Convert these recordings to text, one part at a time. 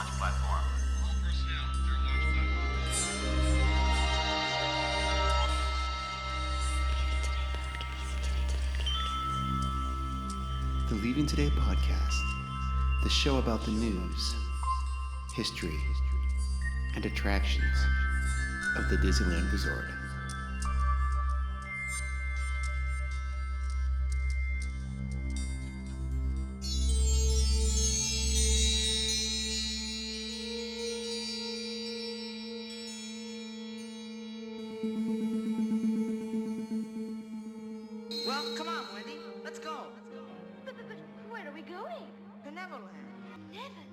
launch platform. All personnel, their launch platform. The Leaving Today podcast, the show about the news, history, and attractions of the Disneyland Resort. Well, come on, Wendy. Let's go. But where are we going? To Neverland. Neverland.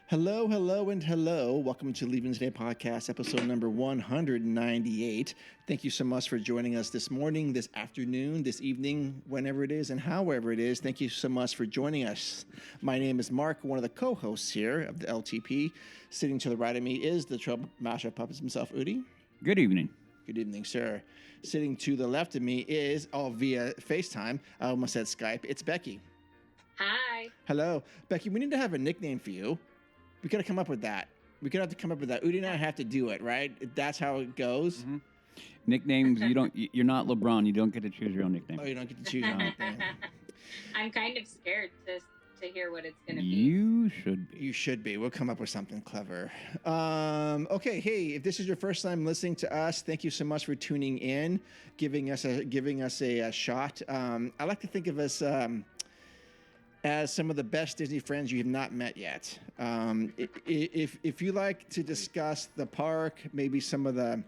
Hello, and hello. Welcome to Leaving Today podcast, episode number 198. Thank you so much for joining us this morning, this afternoon, this evening, whenever it is, and however it is. Thank you so much for joining us. My name is Mark, one of the co-hosts here of the LTP. Sitting to the right of me is the Trouble Masher Puppets himself, Udi. Good evening. Good evening, sir. Sitting to the left of me is, via FaceTime, I almost said Skype, it's Becky. Hi. Hello. Becky, we need to have a nickname for you. We got to come up with that. We're going to have to come up with that. Udi and I have to do it, right? That's how it goes. Mm-hmm. Nicknames, you're not LeBron. You don't get to choose your own nickname. Oh, you don't get to choose your own nickname. I'm kind of scared to hear what it's going to be. You should be. You should be. We'll come up with something clever. Okay. Hey, if this is your first time listening to us, thank you so much for tuning in, giving us a shot. I like to think of us as some of the best Disney friends you have not met yet. If you like to discuss the park, maybe some of the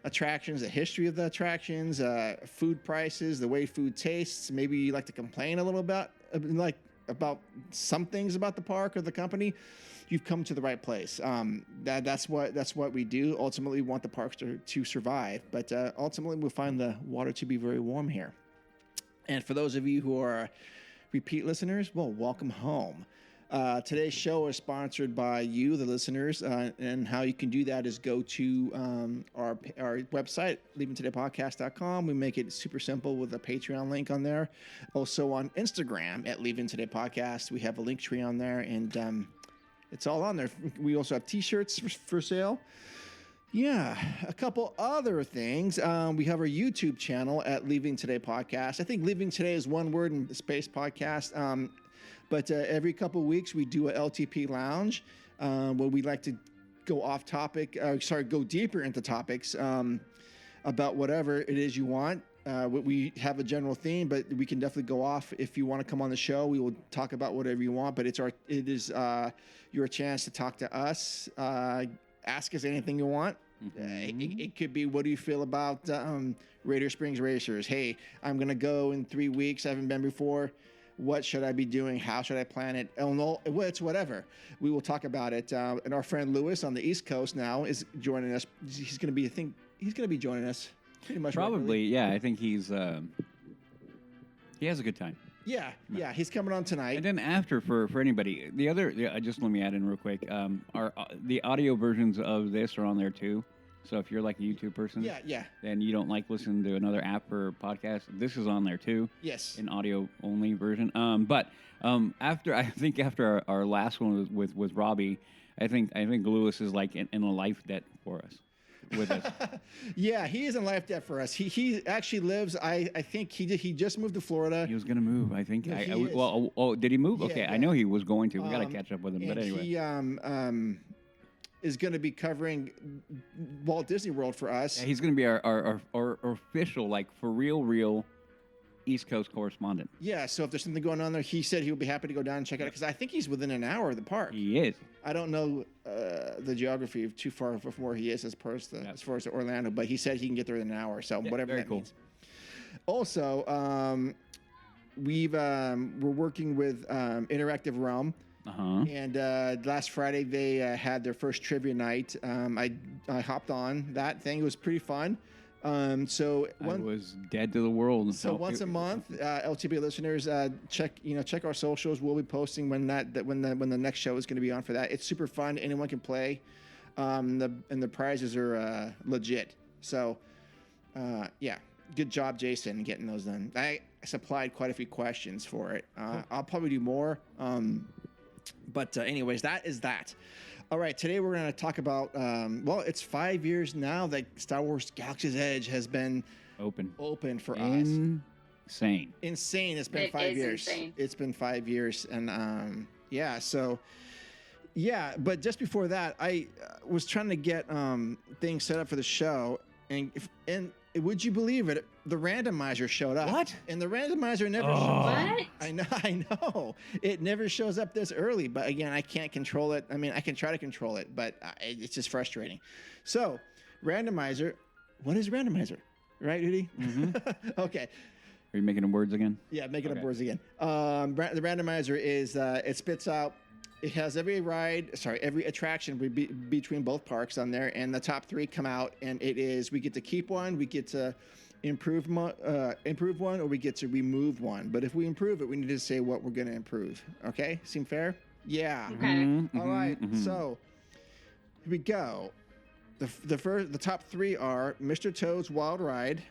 attractions, the history of the attractions, food prices, the way food tastes, maybe you like to complain a little about some things about the park or the company, you've come to the right place. That's what we do. Ultimately, we want the parks to survive, but ultimately we'll find the water to be very warm here. And for those of you who are repeat listeners, well, welcome home. Today's show is sponsored by you, the listeners, and how you can do that is go to our website, leavingtodaypodcast.com. We make it super simple with a Patreon link on there. Also on Instagram at Leaving Today Podcast, we have a link tree on there, and it's all on there. We also have T-shirts for sale. Yeah, a couple other things. We have our YouTube channel at Leaving Today Podcast. I think Leaving Today is one word in space podcast. But every couple of weeks we do a LTP lounge where we like to go go deeper into topics about whatever it is you want. We have a general theme, but we can definitely go off. If you want to come on the show, we will talk about whatever you want. But it is your chance to talk to us. Ask us anything you want. Mm-hmm. It could be, what do you feel about Radiator Springs Racers? Hey, I'm going to go in 3 weeks. I haven't been before. What should I be doing? How should I plan it? Oh, no, it's whatever. We will talk about it. And our friend Lewis on the East Coast now is joining us. He's going to be joining us pretty much. Probably, regularly. Yeah. I think he has a good time. Yeah. He's coming on tonight. And then after, for anybody, just let me add in real quick. The audio versions of this are on there too. So if you're like a YouTube person, then you don't like listening to another app or podcast, this is on there too. Yes, in audio only version. But after our last one with Robbie, I think Lewis is like in a life debt for us. With us. Yeah, he is in life debt for us. He actually lives. I think he just moved to Florida. He was going to move. I think. Yeah, did he move? Yeah, okay, yeah. I know he was going to. We got to catch up with him. But anyway, he is going to be covering Walt Disney World for us. Yeah, he's going to be our official, like for real East Coast correspondent. Yeah. So if there's something going on there, he said he would be happy to go down and check it out because I think he's within an hour of the park. He is. I don't know the geography of too far from where he is as far as Orlando, but he said he can get there in an hour. So whatever that means. Also, we're working with Interactive Realm. And last Friday they had their first trivia night. I hopped on that thing. It was pretty fun. I was dead to the world. So once a month, LTB listeners, check our socials. We'll be posting when the next show is going to be on for that. It's super fun. Anyone can play. And the prizes are legit. So yeah. Good job, Jason, getting those done. I supplied quite a few questions for it. I'll probably do more. But anyways, that is that. All right, today we're going to talk about, it's 5 years now that Star Wars Galaxy's Edge has been open for us. Insane. It's been 5 years. Insane. It's been 5 years. And but just before that, I was trying to get things set up for the show. And would you believe it? The randomizer showed up. What? And the randomizer never shows up. What? I know. It never shows up this early. But again, I can't control it. I mean, I can try to control it, but it's just frustrating. So, randomizer. What is randomizer? Right, Udi? Mm-hmm. Okay. Are you making up words again? Yeah, making up words again. The randomizer is it spits out. It has every attraction between both parks on there, and the top 3 come out, and it is we get to keep one, we get to improve one, or we get to remove one. But if we improve it, we need to say what we're going to improve. Okay, seem fair? Yeah. Okay. Mm-hmm, All right. So here we go. The top 3 are Mr. Toad's Wild Ride,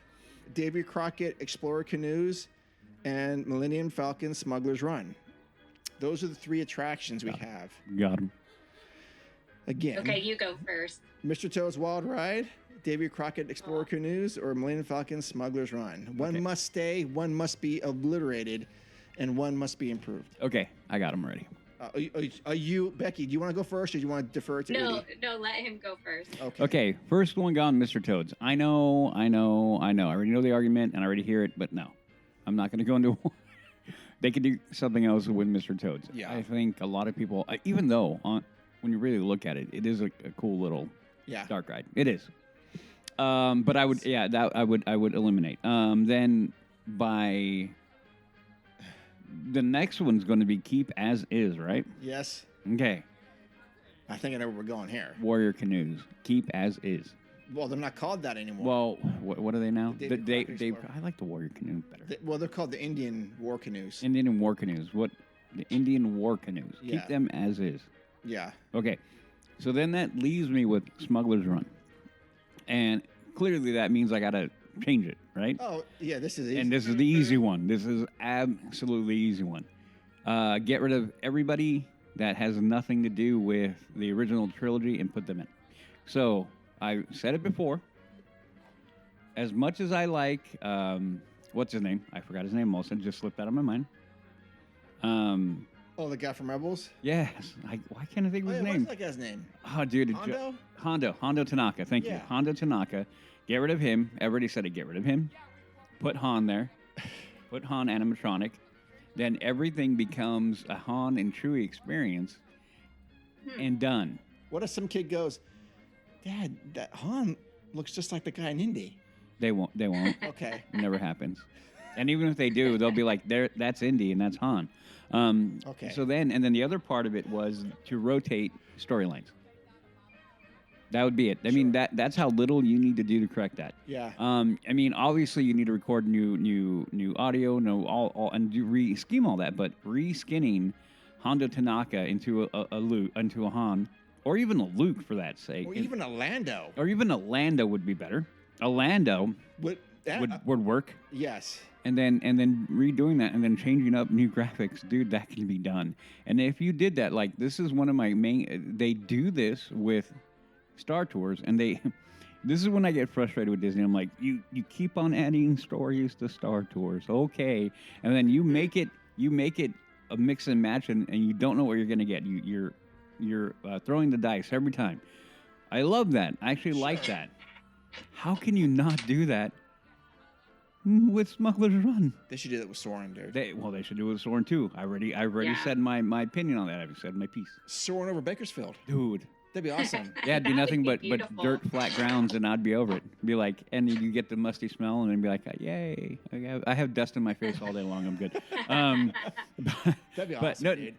Davy Crockett Explorer Canoes, and Millennium Falcon Smuggler's Run. Those are the 3 attractions we have. Got him. Again. Okay, you go first. Mr. Toad's Wild Ride, Davy Crockett Explorer Canoes, or Millennium Falcon Smuggler's Run. One must stay, one must be obliterated, and one must be improved. Okay, I got him ready. Are you, Becky, do you want to go first, or do you want to defer to No, Udi? no, let him go first. Okay, first one gone, Mr. Toads. I know. I already know the argument, and I already hear it, but no. I'm not going to go into They could do something else with Mr. Toads. Yeah. I think a lot of people, even though when you really look at it, it is a cool little dark ride. It is. But I would, I would eliminate. Then by the next one's going to be keep as is, right? Yes. Okay. I think I know where we're going here. Warrior canoes, keep as is. Well, they're not called that anymore. Well, what are they now? They I like the warrior canoe better. They're called the Indian War Canoes. Indian war canoes. What? The Indian war canoes. Yeah. Keep them as is. Yeah. Okay. So then that leaves me with Smuggler's Run. And clearly that means I got to change it, right? Oh, yeah, this is easy. And this is the easy one. This is absolutely easy one. Get rid of everybody that has nothing to do with the original trilogy and put them in. So I said it before. As much as I like, what's his name? I forgot his name also. It just slipped out of my mind. The guy from Rebels? Yes. Why can't I think of his name? What's that guy's name? Oh, dude. Hondo Tanaka. Thank you. Hondo Tanaka. Get rid of him. Everybody said to get rid of him. Put Han there. Put Han animatronic. Then everything becomes a Han and Chewie experience. And done. What if some kid goes, Dad, that Han looks just like the guy in Indy? They won't. Okay. It never happens. And even if they do, they'll be like, that's Indy and that's Han. Okay. So then the other part of it was to rotate storylines. That would be it. I mean, that's how little you need to do to correct that. Yeah. I mean, obviously you need to record new audio, all and re-scheme all that. But re-skinning Hondo Tanaka into a Han, or even a Luke for that sake, Or even a Lando. or even a Lando would be better. A Lando would work. Yes. And then redoing that and then changing up new graphics, dude, that can be done. And if you did that, like, this is one of my main. They do this with Star Tours, and this is when I get frustrated with Disney. I'm like, you keep on adding stories to Star Tours, okay, and then you make it a mix and match, and you don't know what you're gonna get. You're throwing the dice every time. I love that. I actually like that. How can you not do that with Smuggler's Run? They should do that with Soren, dude. They should do it with Soren too. I already said my opinion on that. I've said my piece. Soren over Bakersfield. Dude. That'd be awesome. Yeah, it'd be nothing but beautiful. dirt, flat grounds, and I'd be over it. Be like, and you get the musty smell, and then be like, yay! I have dust in my face all day long. I'm good. That'd be awesome, but no, dude.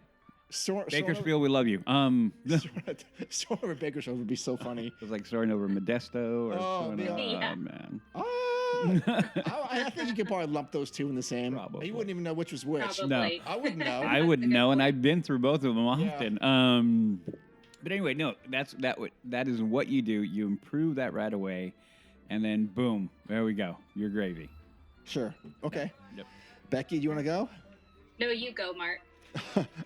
Bakersfield, we love you. Soren over Bakersfield would be so funny. It was like soaring over Modesto, or yeah. man. I think you could probably lump those two in the same. Probably. You wouldn't even know which was which. Probably. No. I wouldn't know. I wouldn't know, and I've been through both of them often. But anyway, no, that is what you do. You improve that right away, and then boom, there we go. You're gravy. Sure. Okay. Yep. Becky, do you want to go? No, you go, Mark.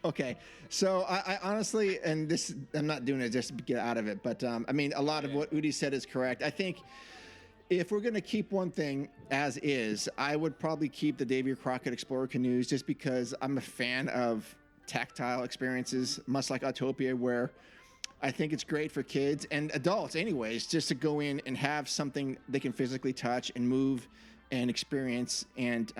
Okay. So I honestly, and this, I'm not doing it just to get out of it, but I mean, a lot of what Udi said is correct. I think if we're going to keep one thing as is, I would probably keep the Davy Crockett Explorer canoes just because I'm a fan of tactile experiences, much like Autopia, where I think it's great for kids and adults anyways, just to go in and have something they can physically touch and move and experience. And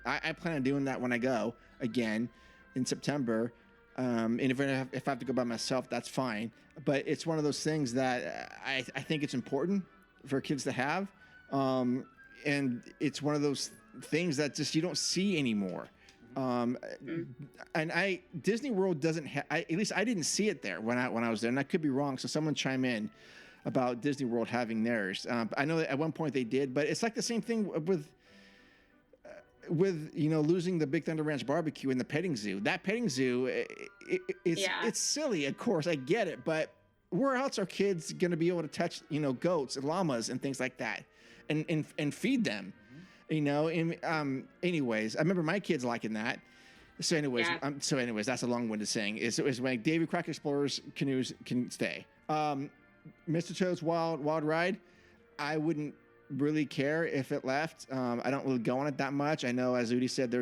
I plan on doing that when I go again in September. And if I have to go by myself, that's fine. But it's one of those things that I think it's important for kids to have. And it's one of those things that just you don't see anymore. And Disney World doesn't have, at least I didn't see it there when I was there, and I could be wrong. So someone chime in about Disney World having theirs. I know that at one point they did, but it's like the same thing with losing the Big Thunder Ranch barbecue in the petting zoo. That petting zoo, it's silly, of course, I get it, but where else are kids going to be able to touch goats and llamas and things like that, and feed them? Anyways, I remember my kids liking that. So anyways, that's a long-winded saying. Is when Davy Crockett Explorers canoes can stay. Mr. Toad's Wild Ride, I wouldn't really care if it left. I don't really go on it that much. I know, as Udi said,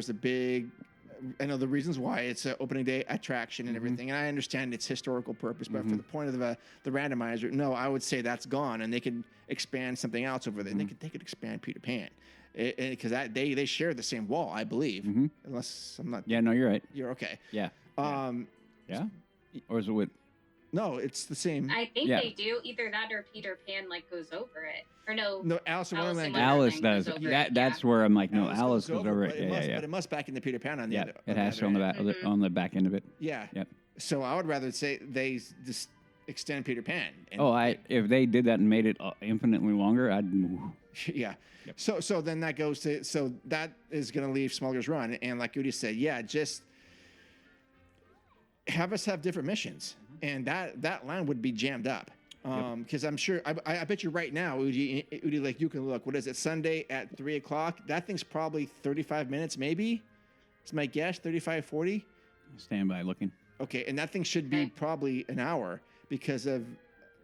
I know the reasons why it's an opening day attraction and everything, and I understand its historical purpose, but for the point of the randomizer, no, I would say that's gone, and they could expand something else over there. They could expand Peter Pan, because they share the same wall, I believe, unless I'm not. Yeah, no, you're right. You're okay. Yeah. Yeah. Or is it with? No, it's the same. I think they do either that or Peter Pan goes over it, or no. No, Alice in Wonderland. Alice does. That's where I'm like, no, Alice goes over it. But it must back into Peter Pan on the end. It has to on the back end of it. Yeah. Yep. So I would rather say they just extend Peter Pan. If they did that and made it infinitely longer, I'd. Yeah. Yep. So then that goes to that is going to leave Smuggler's Run, and like Udi said, just have us have different missions, and that line would be jammed up. Because I'm sure, I bet you right now, Udi, like you can look. What is it? Sunday at 3:00. That thing's probably 35 minutes, maybe. It's my guess, 35, 40. Stand by looking. Okay, and that thing should be probably an hour because of.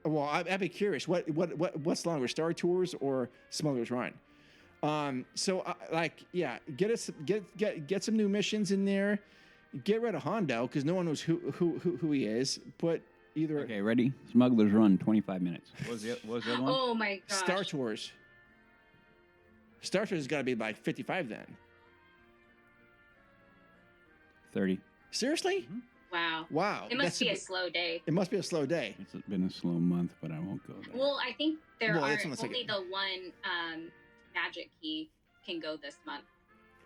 Well, I'd be curious. What's longer, Star Tours or Smuggler's Run? Get some new missions in there. Get rid of Hondo because no one knows who he is. Put either. Okay, ready? Smuggler's Run, 25 minutes. What was the other one? Oh my gosh. Star Tours. Star Tours has got to be like 55 then. 30. Seriously? Wow. It must be a slow day. It must be a slow day. It's been a slow month, but I won't go there. Well, I think only the one Magic Key can go this month.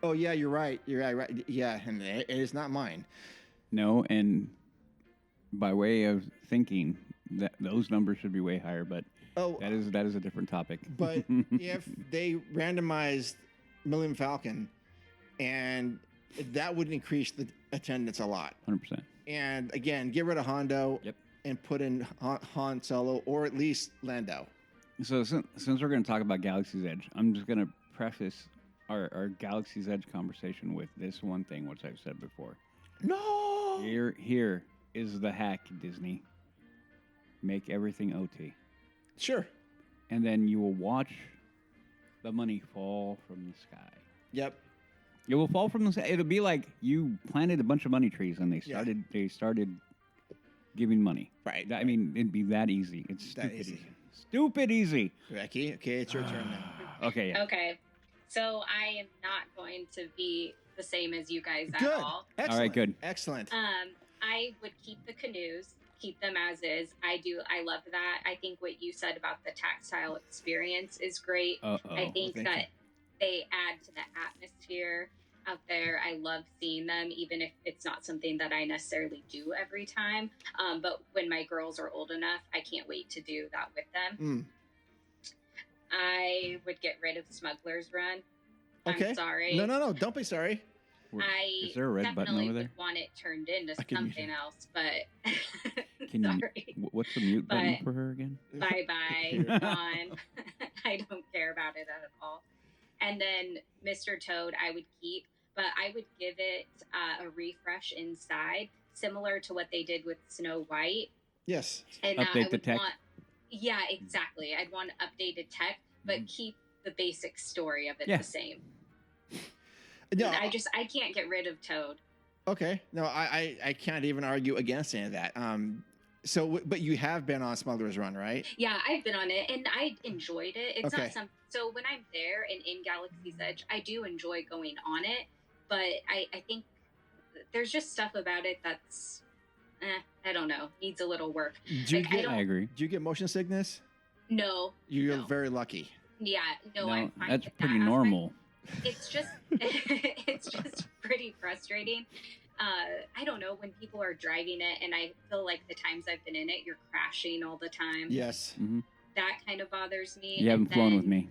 Oh yeah, you're right. Right. Yeah, and it is not mine. No, and by way of thinking, that those numbers should be way higher, but that is a different topic. But if they randomized Millennium Falcon, and that would increase the attendance a lot. 100%. And again, get rid of Hondo. Yep. And put in Han Solo or at least Lando. So since we're going to talk about Galaxy's Edge, I'm just going to preface our Galaxy's Edge conversation with this one thing, which I've said before. No. Here is the hack, Disney. Make everything OT. Sure. And then you will watch the money fall from the sky. Yep. It will fall from the sky. It'll be like you planted a bunch of money trees and they started giving money. Right. I mean, it'd be that easy. It's stupid easy. Stupid easy. Becky, okay, it's your turn now. Okay, yeah. Okay. So I am not going to be the same as you guys good. At all. Excellent. All right, good. Excellent. I would keep the canoes, keep them as is. I love that. I think what you said about the tactile experience is great. I think that they add to the atmosphere out there. I love seeing them, even if it's not something that I necessarily do every time. But when my girls are old enough, I can't wait to do that with them. I would get rid of Smuggler's Run. Okay. I'm sorry. No. Don't be sorry. Is there a red button over there? Would want it turned into something else, but Can sorry. What's the mute button for her again? Bye. Gone. I don't care about it at all. And then Mr. Toad, I would keep, but I would give it a refresh inside, similar to what they did with Snow White. Yes. And update the tech. Yeah, exactly. I'd want updated tech, but keep the basic story of it the same. No, I can't get rid of Toad. Okay. No, I can't even argue against any of that. But you have been on Smuggler's Run, right? Yeah, I've been on it, and I enjoyed it. It's okay. not some. So when I'm there and in Galaxy's Edge, I do enjoy going on it, but I think there's just stuff about it that's, I don't know, needs a little work. I agree. Do you get motion sickness? No. You're very lucky. Yeah, no, I'm fine. That's with pretty that. normal. It's just, it's just pretty frustrating. I don't know, when people are driving it, and I feel like the times I've been in it, you're crashing all the time. Yes. Mm-hmm. That kind of bothers me. You haven't flown with me.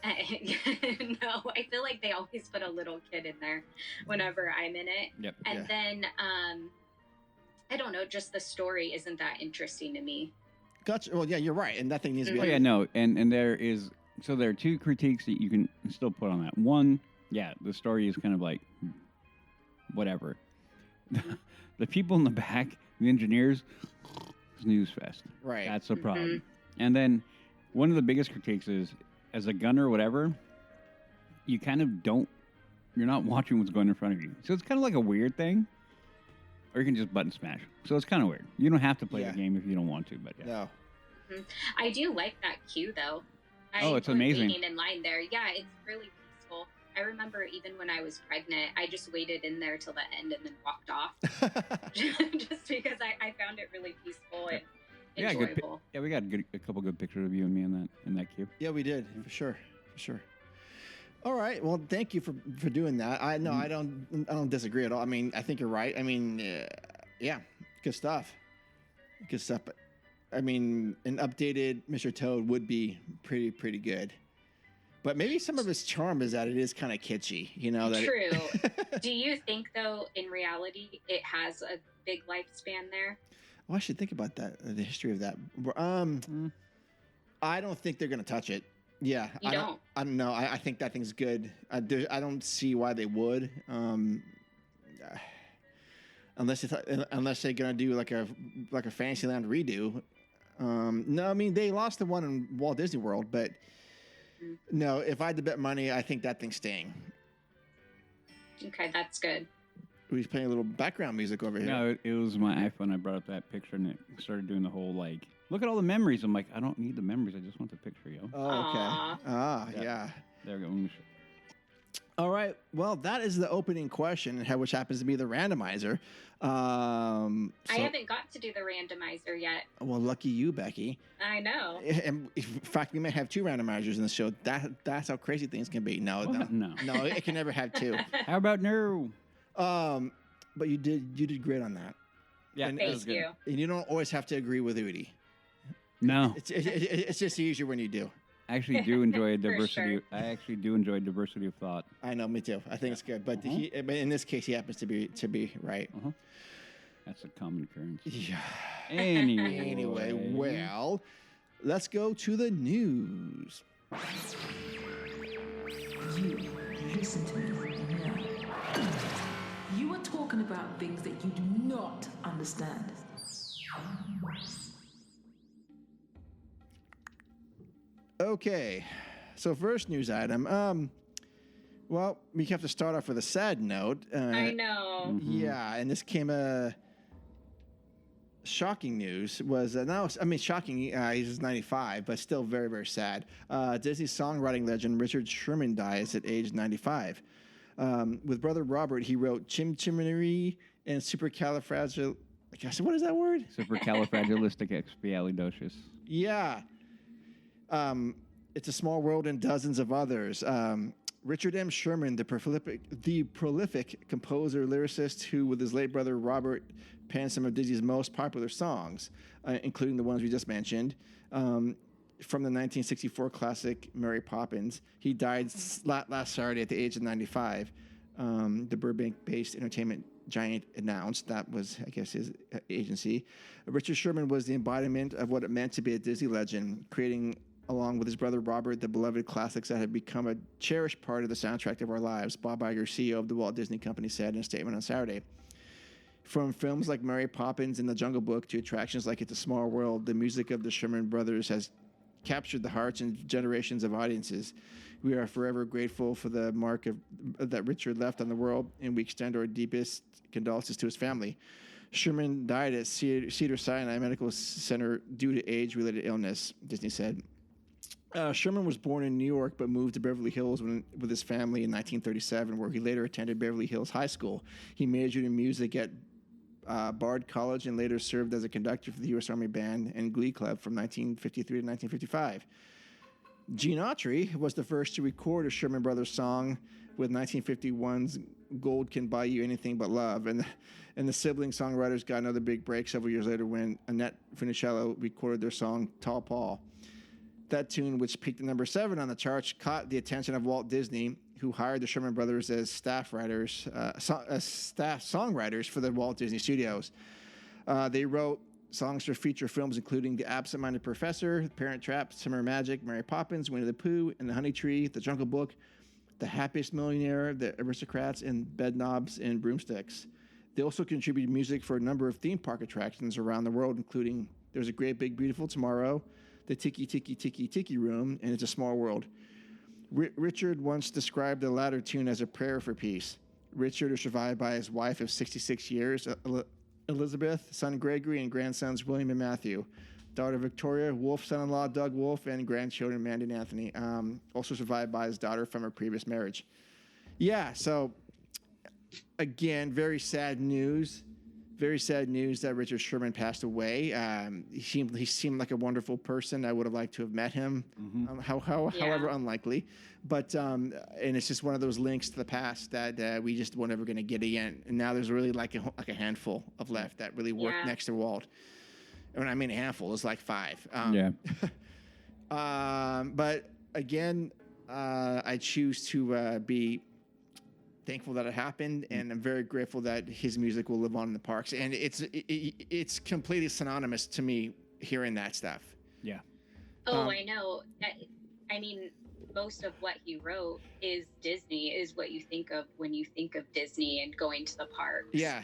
No, I feel like they always put a little kid in there whenever I'm in it. Yep. And then, I don't know, just the story isn't that interesting to me. Gotcha. Well, yeah, you're right. And that thing needs to be... Oh, yeah, no. And there is... So there are two critiques that you can still put on that. One, yeah, the story is kind of like whatever. The people in the back, the engineers, snooze fest. Right. That's a problem. And then one of the biggest critiques is, as a gunner or whatever, you kind of don't, you're not watching what's going in front of you. So it's kind of like a weird thing. Or you can just button smash. So it's kind of weird. You don't have to play the game if you don't want to, but yeah. No. I do like that queue, though. It's amazing. Waiting in line there. Yeah, it's really peaceful. I remember even when I was pregnant, I just waited in there till the end and then walked off. Just because I found it really peaceful and enjoyable. We got a couple good pictures of you and me in that queue. Yeah, we did, for sure. All right. Well, thank you for doing that. I don't disagree at all. I mean, I think you're right. I mean, yeah, good stuff. But I mean, an updated Mr. Toad would be pretty good. But maybe some of his charm is that it is kind of kitschy, you know. That True. Do you think, though, in reality, it has a big lifespan there? Well, I should think about that. The history of that. I don't think they're going to touch it. Yeah, I don't know. I think that thing's good. I don't see why they would. Unless they're gonna do like a Fantasyland redo. No, I mean they lost the one in Walt Disney World, but no. If I had to bet money, I think that thing's staying. Okay, that's good. He's playing a little background music over here. No, it was my iPhone. I brought up that picture and it started doing the whole like, look at all the memories. I'm like, I don't need the memories. I just want the picture, yo. Oh, okay. Yeah. There we go. All right. Well, that is the opening question, which happens to be the randomizer. I haven't got to do the randomizer yet. Well, lucky you, Becky. I know. And in fact, we may have two randomizers in the show. That's how crazy things can be. No, it can never have two. How about no? But you did great on that. Yeah, and, thank you. And you don't always have to agree with Udi. No, it's just easier when you do. I actually do enjoy diversity. Sure. I actually do enjoy diversity of thought. I know, me too. I think it's good, but but in this case, he happens to be right. That's a common occurrence. Yeah. Anyway, well, let's go to the news. You listen to me now. You are talking about things that you do not understand. Okay, so first news item. Well, we have to start off with a sad note. I know. Yeah, and this came shocking news was shocking. He's 95, but still very, very sad. Disney songwriting legend Richard Sherman dies at age 95. With brother Robert, he wrote Chim Chimney and Supercalifragil. What is that word? Supercalifragilisticexpialidocious. Yeah. It's a Small World and dozens of others. Richard M. Sherman, the prolific composer, lyricist, who with his late brother Robert penned some of Disney's most popular songs, including the ones we just mentioned, from the 1964 classic Mary Poppins. He died last Saturday at the age of 95. The Burbank-based entertainment giant announced. That was, I guess, his agency. Richard Sherman was the embodiment of what it meant to be a Disney legend, creating along with his brother Robert, the beloved classics that have become a cherished part of the soundtrack of our lives, Bob Iger, CEO of the Walt Disney Company, said in a statement on Saturday. From films like Mary Poppins and The Jungle Book to attractions like It's a Small World, the music of the Sherman Brothers has captured the hearts and generations of audiences. We are forever grateful for the mark that Richard left on the world, and we extend our deepest condolences to his family. Sherman died at Cedars-Sinai Medical Center due to age-related illness, Disney said. Sherman was born in New York but moved to Beverly Hills with his family in 1937, where he later attended Beverly Hills High School. He majored in music at Bard College and later served as a conductor for the U.S. Army Band and Glee Club from 1953 to 1955. Gene Autry was the first to record a Sherman Brothers song with 1951's Gold Can Buy You Anything But Love. And the sibling songwriters got another big break several years later when Annette Funicello recorded their song Tall Paul. That tune, which peaked at number 7 on the charts, caught the attention of Walt Disney, who hired the Sherman Brothers as staff songwriters for the Walt Disney Studios. They wrote songs for feature films including The Absent-Minded Professor, Parent Trap, Summer Magic, Mary Poppins, Winnie the Pooh, and the Honey Tree, The Jungle Book, The Happiest Millionaire, The Aristocrats, and Bedknobs and Broomsticks. They also contributed music for a number of theme park attractions around the world, including There's a Great Big Beautiful Tomorrow, The Tiki Tiki Tiki Tiki Room, and It's a Small World. Richard once described the latter tune as a prayer for peace. Richard is survived by his wife of 66 years, Elizabeth, son Gregory, and grandsons William and Matthew, daughter Victoria, Wolf, son-in-law Doug Wolf, and grandchildren Mandy and Anthony, also survived by his daughter from her previous marriage. Yeah, so again, very sad news that Richard Sherman passed away. He seemed like a wonderful person. I would have liked to have met him, however unlikely. But and it's just one of those links to the past that we just weren't ever going to get again. And now there's really like a handful of left that really worked next to Walt. When I mean a handful, it's like 5. But again, I choose to be thankful that it happened, and I'm very grateful that his music will live on in the parks. And it's completely synonymous to me hearing that stuff. Yeah. I know. I mean, most of what he wrote is Disney, is what you think of when you think of Disney and going to the parks. Yeah.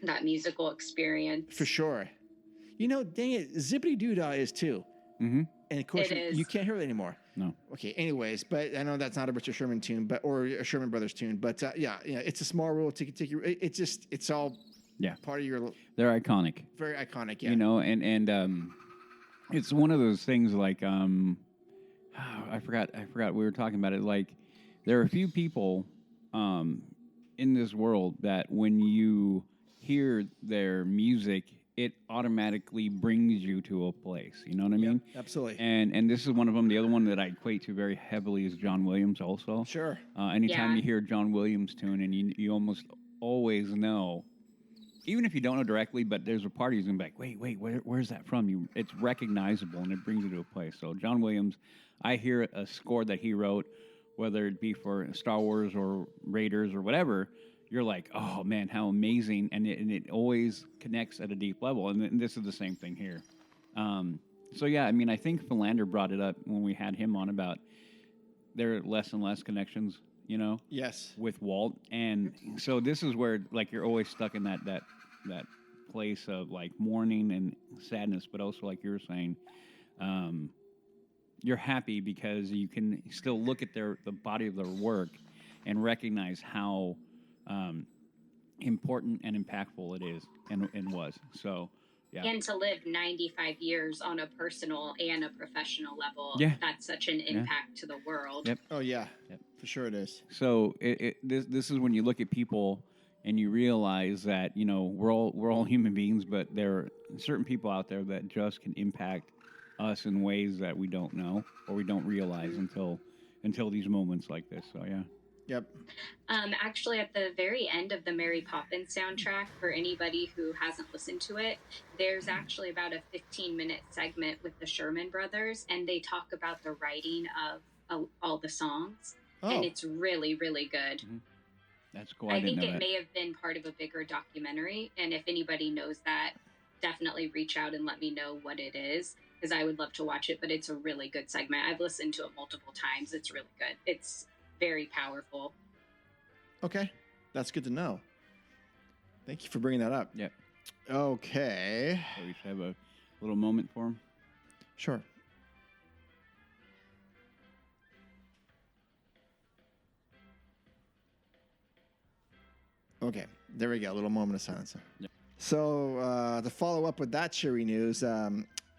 That musical experience. For sure. You know, dang it, Zippity Doo-Dah is too. Mm-hmm. And of course, you can't hear it anymore. No. Okay. Anyways, but I know that's not a Richard Sherman tune, or a Sherman Brothers tune. But yeah, It's a Small World, Tiki Tiki. It's all part of your. They're iconic. Very iconic. Yeah. You know, and it's one of those things like I forgot we were talking about it. Like there are a few people in this world that when you hear their music, it automatically brings you to a place. You know what I mean? Absolutely. And this is one of them. The other one that I equate to very heavily is John Williams also. Sure. Anytime you hear John Williams tune, and you almost always know, even if you don't know directly, but there's a part who's going to be like, wait, where's that from? It's recognizable, and it brings you to a place. So John Williams, I hear a score that he wrote, whether it be for Star Wars or Raiders or whatever, you're like, oh man, how amazing, and it always connects at a deep level, and this is the same thing here. So yeah, I mean, I think Philander brought it up when we had him on about there are less and less connections, you know. Yes. With Walt, and so this is where like you're always stuck in that place of like mourning and sadness, but also like you were saying, you're happy because you can still look at the body of their work and recognize how important and impactful it is and was. So, yeah. And to live 95 years on a personal and a professional level, that's such an impact to the world. Yep. Oh, yeah. Yep. For sure it is. So this is when you look at people and you realize that, you know, we're all human beings, but there are certain people out there that just can impact us in ways that we don't know or we don't realize until these moments like this. So, yeah. Yep. Actually, at the very end of the Mary Poppins soundtrack, for anybody who hasn't listened to it, there's actually about a 15-minute segment with the Sherman Brothers, and they talk about the writing of all the songs, and it's really, really good. Mm-hmm. That's cool. I think it may have been part of a bigger documentary, and if anybody knows that, definitely reach out and let me know what it is. because I would love to watch it, but it's a really good segment. I've listened to it multiple times. It's really good. It's very powerful. Okay. That's good to know. Thank you for bringing that up. Yep. Okay. So we should have a little moment for him. Sure. Okay, there we go. A little moment of silence. Yep. So to follow up with that cheery news,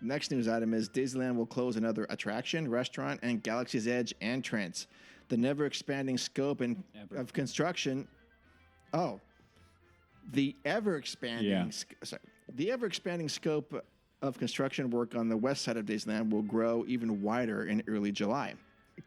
next news item is Disneyland will close another attraction, restaurant, and Galaxy's Edge entrance. The never-expanding scope of construction. Oh, the ever-expanding. The ever-expanding scope of construction work on the west side of Disneyland will grow even wider in early July.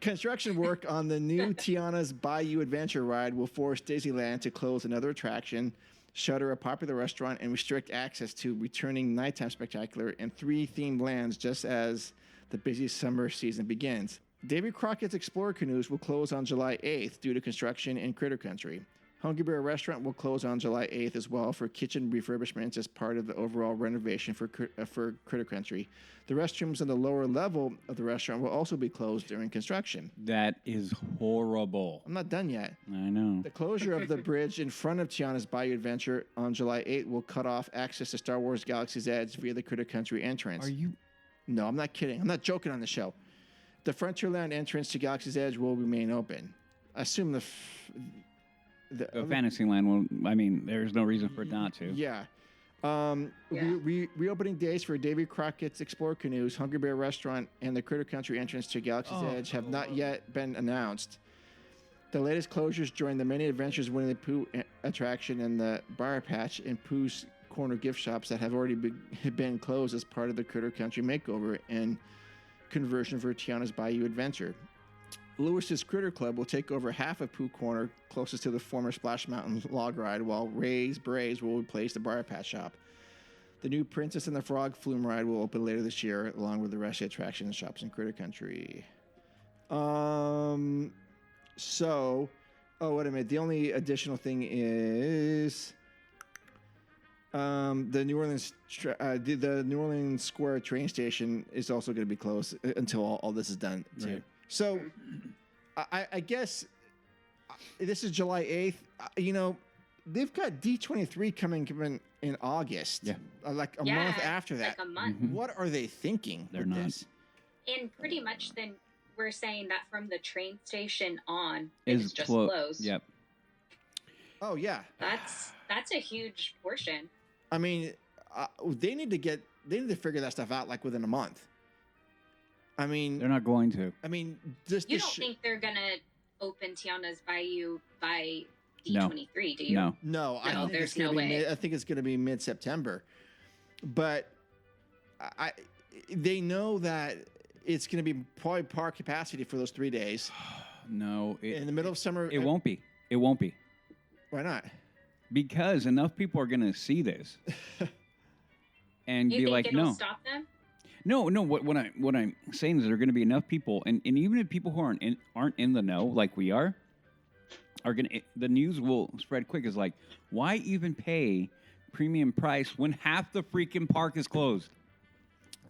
Construction work on the new Tiana's Bayou Adventure ride will force Disneyland to close another attraction, shutter a popular restaurant, and restrict access to returning nighttime spectacular and 3 themed lands just as the busy summer season begins. Davy Crockett's Explorer Canoes will close on July 8th due to construction in Critter Country. Hungry Bear Restaurant will close on July 8th as well for kitchen refurbishments as part of the overall renovation for Critter Country. The restrooms on the lower level of the restaurant will also be closed during construction. That is horrible. I'm not done yet. I know. The closure of the bridge in front of Tiana's Bayou Adventure on July 8th will cut off access to Star Wars Galaxy's Edge via the Critter Country entrance. Are you? No, I'm not kidding. I'm not joking on the show. The Frontierland entrance to Galaxy's Edge will remain open. I assume the Fantasyland will. I mean, there's no reason for it not to. Yeah. Reopening days for Davy Crockett's Explorer Canoes, Hungry Bear Restaurant, and the Critter Country entrance to Galaxy's Edge have not yet been announced. The latest closures during the many Adventures Winnie the Pooh attraction and the Briar Patch and Pooh's Corner gift shops that have already been closed as part of the Critter Country makeover and conversion for Tiana's Bayou Adventure. Lewis's Critter Club will take over half of Pooh Corner closest to the former Splash Mountain log ride, while Ray's Braves will replace the Briar Patch shop. The new Princess and the Frog Flume ride will open later this year, along with the rest of the attractions and shops in Critter Country. So, wait a minute. The only additional thing is the New Orleans the New Orleans Square train station is also going to be closed until all this is done too. Right. So, I guess this is July 8th. They've got D23 coming in August. Yeah. Like a month after that. Like a month. Mm-hmm. What are they thinking? They're with not. this? And pretty much then we're saying that from the train station on, it's just closed. Yep. Oh, yeah. That's a huge portion. I mean, they need to figure that stuff out like within a month. I mean, they're not going to. I mean, you don't think they're gonna open Tiana's Bayou by D23, do you? No. I think there's it's gonna no way. I think it's going to be mid-September, but they know that it's going to be probably park capacity for those 3 days. No, in the middle of summer, it won't be. It won't be. Why not? Because enough people are going to see this and you be think like, it'll no. Stop them? No. What I'm saying is there are going to be enough people, and even if people who aren't in the know like we are the news will spread quick. Is like, why even pay premium price when half the freaking park is closed?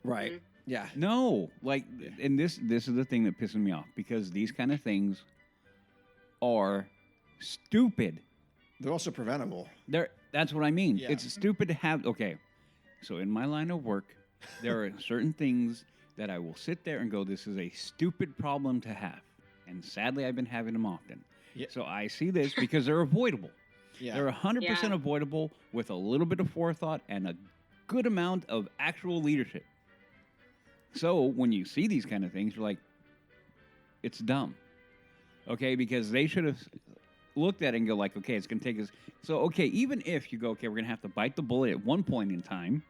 Right. Mm-hmm. Yeah. No. Like, and this is the thing that pisses me off, because these kind of things are stupid. They're also preventable. That's what I mean. Yeah. It's stupid to have. Okay, so in my line of work, there are certain things that I will sit there and go, this is a stupid problem to have. And sadly, I've been having them often. Yeah. So I see this because they're avoidable. Yeah. They're 100% avoidable with a little bit of forethought and a good amount of actual leadership. So when you see these kind of things, you're like, it's dumb. Okay, because they should have looked at it and go like, okay, it's going to take us. So, okay, even if you go, okay, we're going to have to bite the bullet at one point in time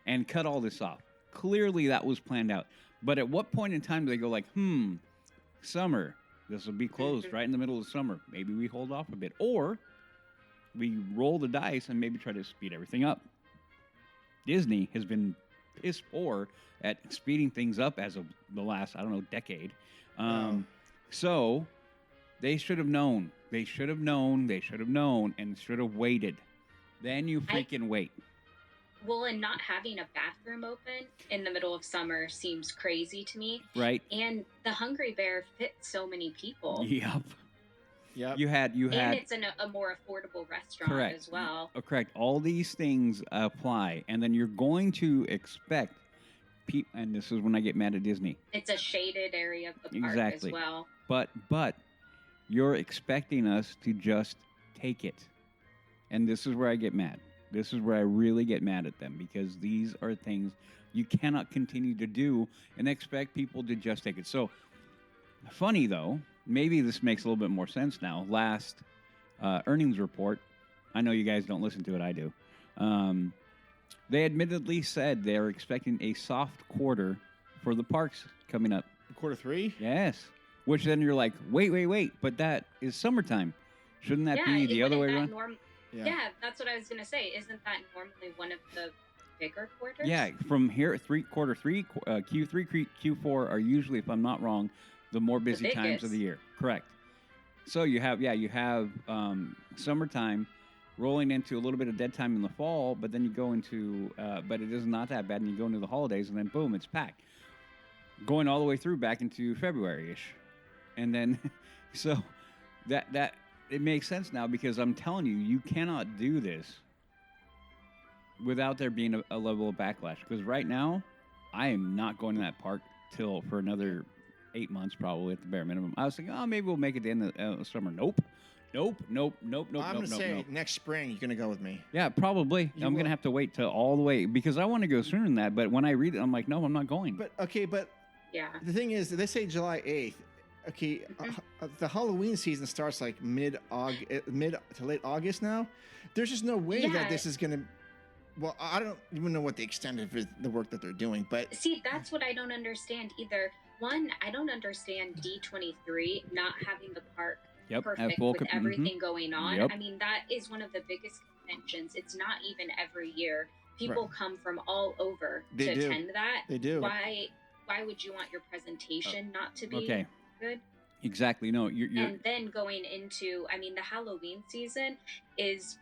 and cut all this off. Clearly that was planned out. But at what point in time do they go like, summer, this will be closed right in the middle of the summer. Maybe we hold off a bit. Or we roll the dice and maybe try to speed everything up. Disney has been piss poor at speeding things up as of the last, decade. So they should have known. They should have known and should have waited. Then you freaking wait. Well, and not having a bathroom open in the middle of summer seems crazy to me. Right. And the Hungry Bear fits so many people. Yep. Yep. You had. And it's a more affordable restaurant as well. Correct. All these things apply, and then you're going to expect people. And this is when I get mad at Disney. It's a shaded area of the park as well. But you're expecting us to just take it, and this is where I get mad. This is where I really get mad at them, because these are things you cannot continue to do and expect people to just take it. So, funny though, maybe this makes a little bit more sense now. Last earnings report, I know you guys don't listen to it, I do. They admittedly said they're expecting a soft quarter for the parks coming up. Quarter 3? Yes. Which then you're like, wait, but that is summertime. Shouldn't that be the other way around? Yeah, that's what I was going to say. Isn't that normally one of the bigger quarters? Yeah, from here, quarter three, Q3, Q4 are usually, if I'm not wrong, the more busy times of the year. Correct. So you have summertime rolling into a little bit of dead time in the fall, but then you go into, but it is not that bad, and you go into the holidays, and then boom, it's packed. Going all the way through back into February-ish. And then, so that it makes sense now, because I'm telling you, you cannot do this without there being a level of backlash. Because right now, I am not going to that park for another 8 months, probably at the bare minimum. I was thinking, maybe we'll make it in the summer. Nope. I'm going to say next spring, you're going to go with me. Yeah, probably. I'm going to have to wait till all the way, because I want to go sooner than that. But when I read it, I'm like, no, I'm not going. But yeah. The thing is, they say July 8th. Okay, the Halloween season starts like mid to late August now. There's just no way that this is going to... Well, I don't even know what the extent of the work that they're doing, but... See, that's what I don't understand either. One, I don't understand D23 not having the park perfect with everything going on. Yep. I mean, that is one of the biggest conventions. It's not even every year. People come from all over to attend that. They do. Why would you want your presentation not to be good? Exactly. No, you're... And then going into, I mean, the Halloween season is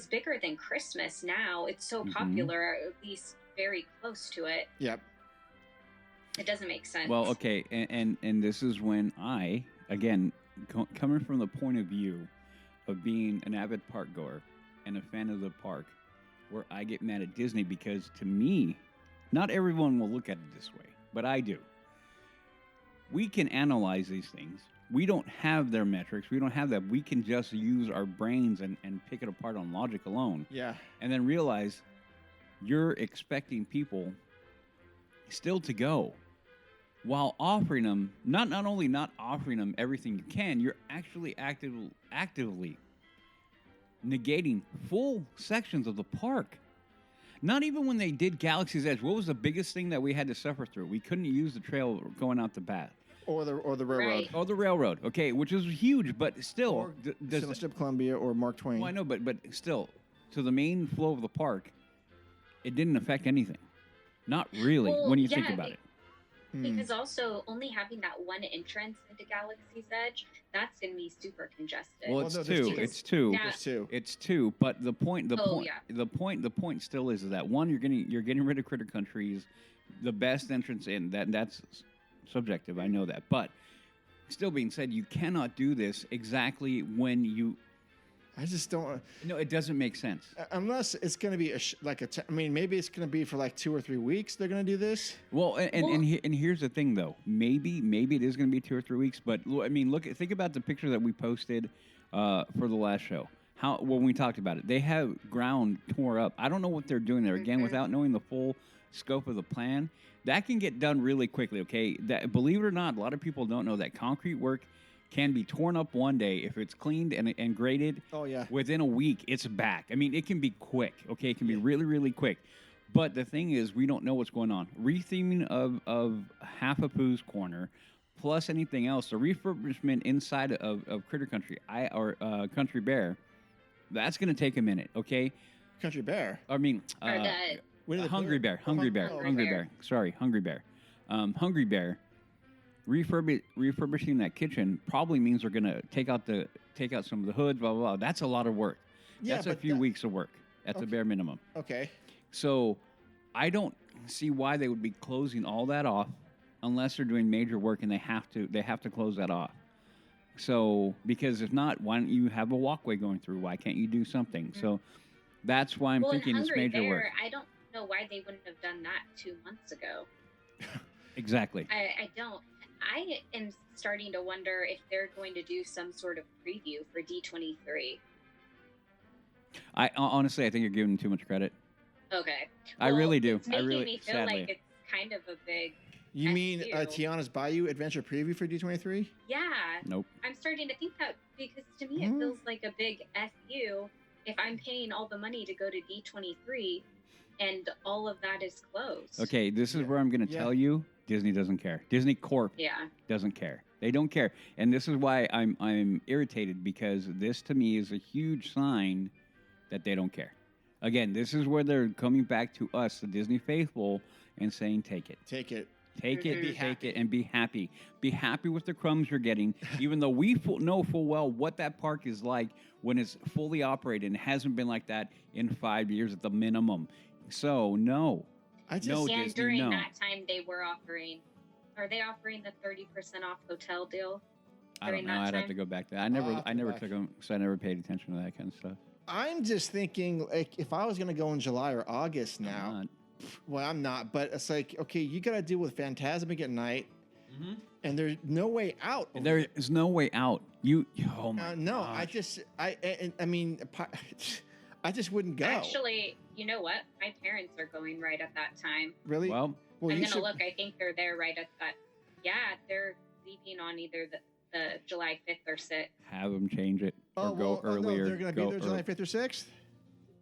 bigger than Christmas now. It's so popular, at least very close to it. Yep. It doesn't make sense. Well, okay, and this is when I, again, coming from the point of view of being an avid park goer and a fan of the park, where I get mad at Disney, because to me, not everyone will look at it this way, but I do. We can analyze these things. We don't have their metrics. We don't have that. We can just use our brains and pick it apart on logic alone. Yeah. And then realize you're expecting people still to go, while offering them, not only not offering them everything you can, you're actually actively negating full sections of the park. Not even when they did Galaxy's Edge. What was the biggest thing that we had to suffer through? We couldn't use the trail going out the back. Or the railroad. Right. Oh, the railroad. Okay, which is huge, but still. Or Strip Columbia or Mark Twain. Well, I know, but still, to the main flow of the park, it didn't affect anything. Not really, when you think about it. Because also, only having that one entrance into Galaxy's Edge, that's going to be super congested. Well, it's two. It's two. But the point still is that one, you're getting rid of Critter Country's the best entrance in. That's subjective. I know that, but still being said, you cannot do this exactly when you. I just don't. No, it doesn't make sense. Unless it's going to be maybe it's going to be for like 2 or 3 weeks. They're going to do this. Well, and here's the thing, though. Maybe it is going to be 2 or 3 weeks. But I mean, think about the picture that we posted for the last show. When we talked about it, they have ground tore up. I don't know what they're doing there. Again, without knowing the full scope of the plan, that can get done really quickly. Okay, believe it or not, a lot of people don't know that concrete work can be torn up one day if it's cleaned and graded. Oh, yeah. Within a week, it's back. I mean, it can be quick, okay? It can be really, really quick. But the thing is, we don't know what's going on. Retheming of Half a Pooh's Corner, plus anything else, the refurbishment inside of Critter Country or Country Bear, that's going to take a minute, okay? Country Bear? I mean, Hungry Bear. Sorry, Hungry Bear. Hungry Bear. Refurbishing that kitchen probably means they're going to take out some of the hoods, blah, blah, blah. That's a lot of work. Yeah, that's a few weeks of work at the bare minimum. Okay. So I don't see why they would be closing all that off unless they're doing major work and they have to close that off. So because if not, why don't you have a walkway going through? Why can't you do something? Mm-hmm. So that's why I'm thinking it's major work. I don't know why they wouldn't have done that 2 months ago. Exactly. I don't. I am starting to wonder if they're going to do some sort of preview for D23. Honestly, I think you're giving them too much credit. Okay. I really do. It's making me feel sadly. like it's kind of a big. You mean Tiana's Bayou Adventure preview for D23? Yeah. Nope. I'm starting to think that because to me it feels like a big FU if I'm paying all the money to go to D23 and all of that is closed. Okay, this is where I'm going to tell you Disney doesn't care. Disney Corp doesn't care. They don't care. And this is why I'm irritated, because this to me is a huge sign that they don't care. Again, this is where they're coming back to us, the Disney faithful, and saying, take it. Take it. Take it, take it, and be happy. Be happy with the crumbs you're getting, even though we know full well what that park is like when it's fully operated, and hasn't been like that in 5 years at the minimum. So, no. Disney, during that time, they were offering... Are they offering the 30% off hotel deal? I don't know. I'd have to go back to that. I never took them, so I never paid attention to that kind of stuff. I'm just thinking, like, if I was going to go in July or August now... Well, I'm not, but it's like, okay, you got to deal with Phantasmic at night, and there's no way out. There is no way out. Oh my no, gosh. I mean, I just wouldn't go. Actually, you know what? My parents are going right at that time. Really? Well I'm going to look. I think they're there right at that. Yeah, they're leaving on either the July 5th or 6th. Have them change it or go earlier. No, they're going to be there July 5th or 6th?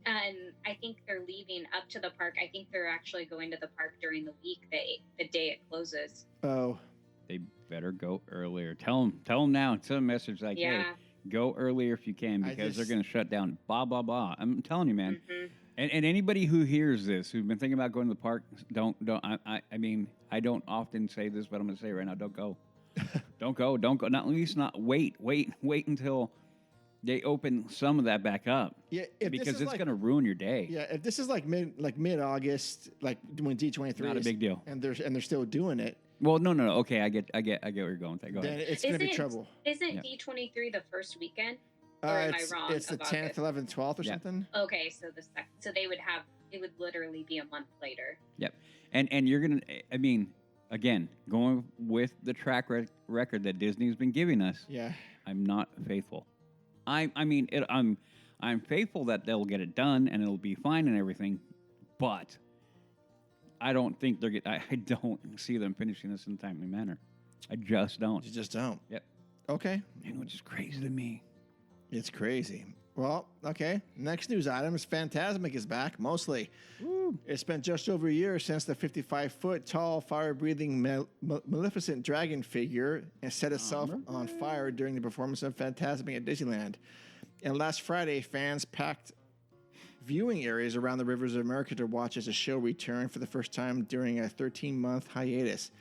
And I think they're leaving up to the park. I think they're actually going to the park during the week, the day it closes. Oh. They better go earlier. Tell them now. Send a message like, hey, go earlier if you can, because they're going to shut down. Blah, blah, blah. I'm telling you, man. Mm-hmm. And anybody who hears this, who's been thinking about going to the park, don't. I mean, I don't often say this, but I'm going to say it right now. Don't go. Don't go. Not at least not wait until they open some of that back up. Yeah, because it's going to ruin your day. Yeah, if this is like mid-August, like when D23 not a big deal, and they're still doing it. Well, no. Okay, I get where you're going with that. Go ahead. Then it's going to be trouble. Isn't D23 the first weekend? Or am I wrong? It's the 10th, 11th, 12th, or something. Okay, so so they would have it would literally be a month later. Yep, and you're gonna. I mean, again, going with the track record that Disney's been giving us. Yeah, I'm not faithful. I'm faithful that they'll get it done and it'll be fine and everything, but I don't think I don't see them finishing this in a timely manner. I just don't. You just don't. Yep. Okay. And which is crazy to me. It's crazy. Well, okay. Next news item is Phantasmic is back, mostly. Woo. It's been just over a year since the 55-foot tall, fire-breathing, Maleficent dragon figure set itself on fire during the performance of Phantasmic at Disneyland. And last Friday, fans packed viewing areas around the rivers of America to watch as the show returned for the first time during a 13-month hiatus.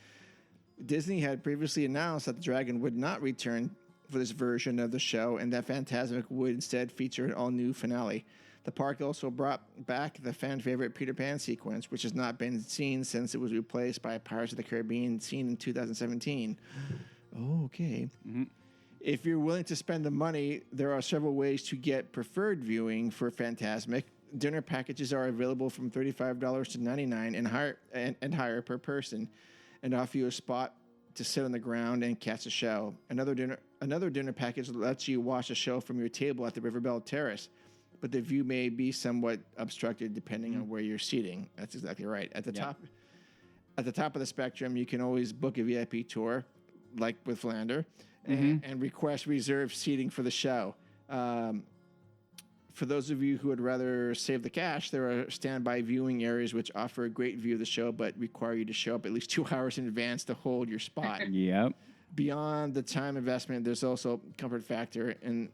Disney had previously announced that the dragon would not return for this version of the show, and that Phantasmic would instead feature an all-new finale. The park also brought back the fan-favorite Peter Pan sequence, which has not been seen since it was replaced by Pirates of the Caribbean scene in 2017. Oh, okay. Mm-hmm. If you're willing to spend the money, there are several ways to get preferred viewing for Phantasmic. Dinner packages are available from $35 to $99 and higher per person, and offer you a spot to sit on the ground and catch a show. Another dinner package lets you watch a show from your table at the Riverbell Terrace, but the view may be somewhat obstructed depending on where you're seating. That's exactly right. At the top of the spectrum, you can always book a VIP tour, like with Flander, and request reserved seating for the show. For those of you who would rather save the cash, there are standby viewing areas which offer a great view of the show, but require you to show up at least 2 hours in advance to hold your spot. Yep. Beyond the time investment, there's also comfort factor, and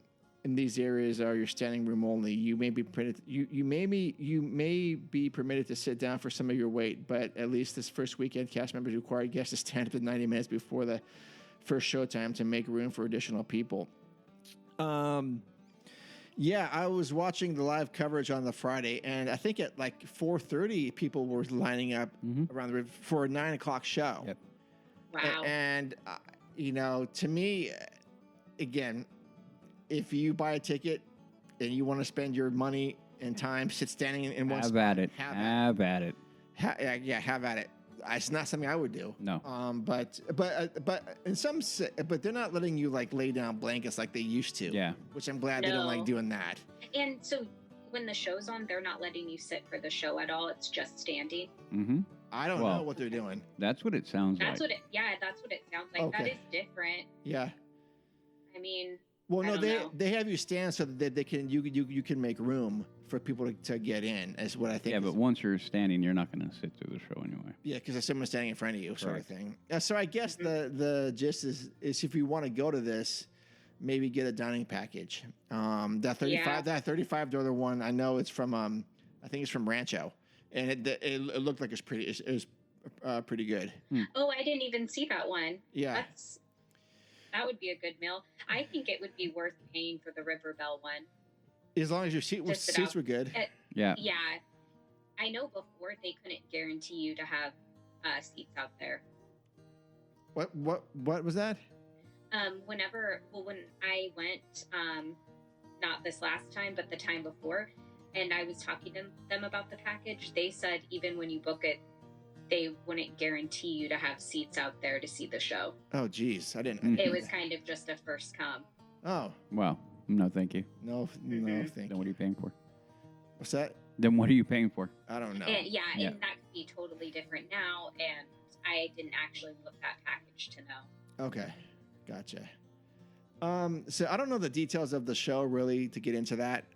in these areas are your standing room only. You may be permitted. You may be permitted to sit down for some of your wait, but at least this first weekend, cast members require guests to stand up to 90 minutes before the first showtime to make room for additional people. Yeah, I was watching the live coverage on the Friday, and I think at like 4:30, people were lining up around the river for a 9 o'clock show. Yep. Wow. And to me, again, if you buy a ticket and you want to spend your money and time standing in one spot, have at it. Have at it. It's not something I would do. No. But in but they're not letting you like lay down blankets like they used to. Yeah. Which I'm glad they don't like doing that. And so when the show's on, they're not letting you sit for the show at all. It's just standing. Mm-hmm. I don't know what they're doing. That's what it sounds like. That's what it sounds like. Okay. That is different. Yeah. I mean, well, no, they have you stand so that they can you can make room for people to get in. Is what I think. Yeah, but once you're standing, you're not going to sit through the show anyway. Yeah, because there's someone standing in front of you, sort of thing. So I guess the gist is if you want to go to this, maybe get a dining package. That $35 one, I know it's from I think it's from Rancho, and it looked like it was pretty good. Oh, I didn't even see that one. Yeah. That would be a good meal. I think it would be worth paying for the River Bell one. As long as your seats were good. Yeah. Yeah. I know before they couldn't guarantee you to have seats out there. What was that? When I went, not this last time, but the time before, and I was talking to them about the package, they said even when you book it, they wouldn't guarantee you to have seats out there to see the show. Oh, geez. I didn't. It was kind of just a first come. Oh. Wow. No, thank you. No, thank you. Then what are you paying for? What's that? Then what are you paying for? I don't know. And and that could be totally different now, and I didn't actually look that package to know. Okay. Gotcha. So I don't know the details of the show really to get into that.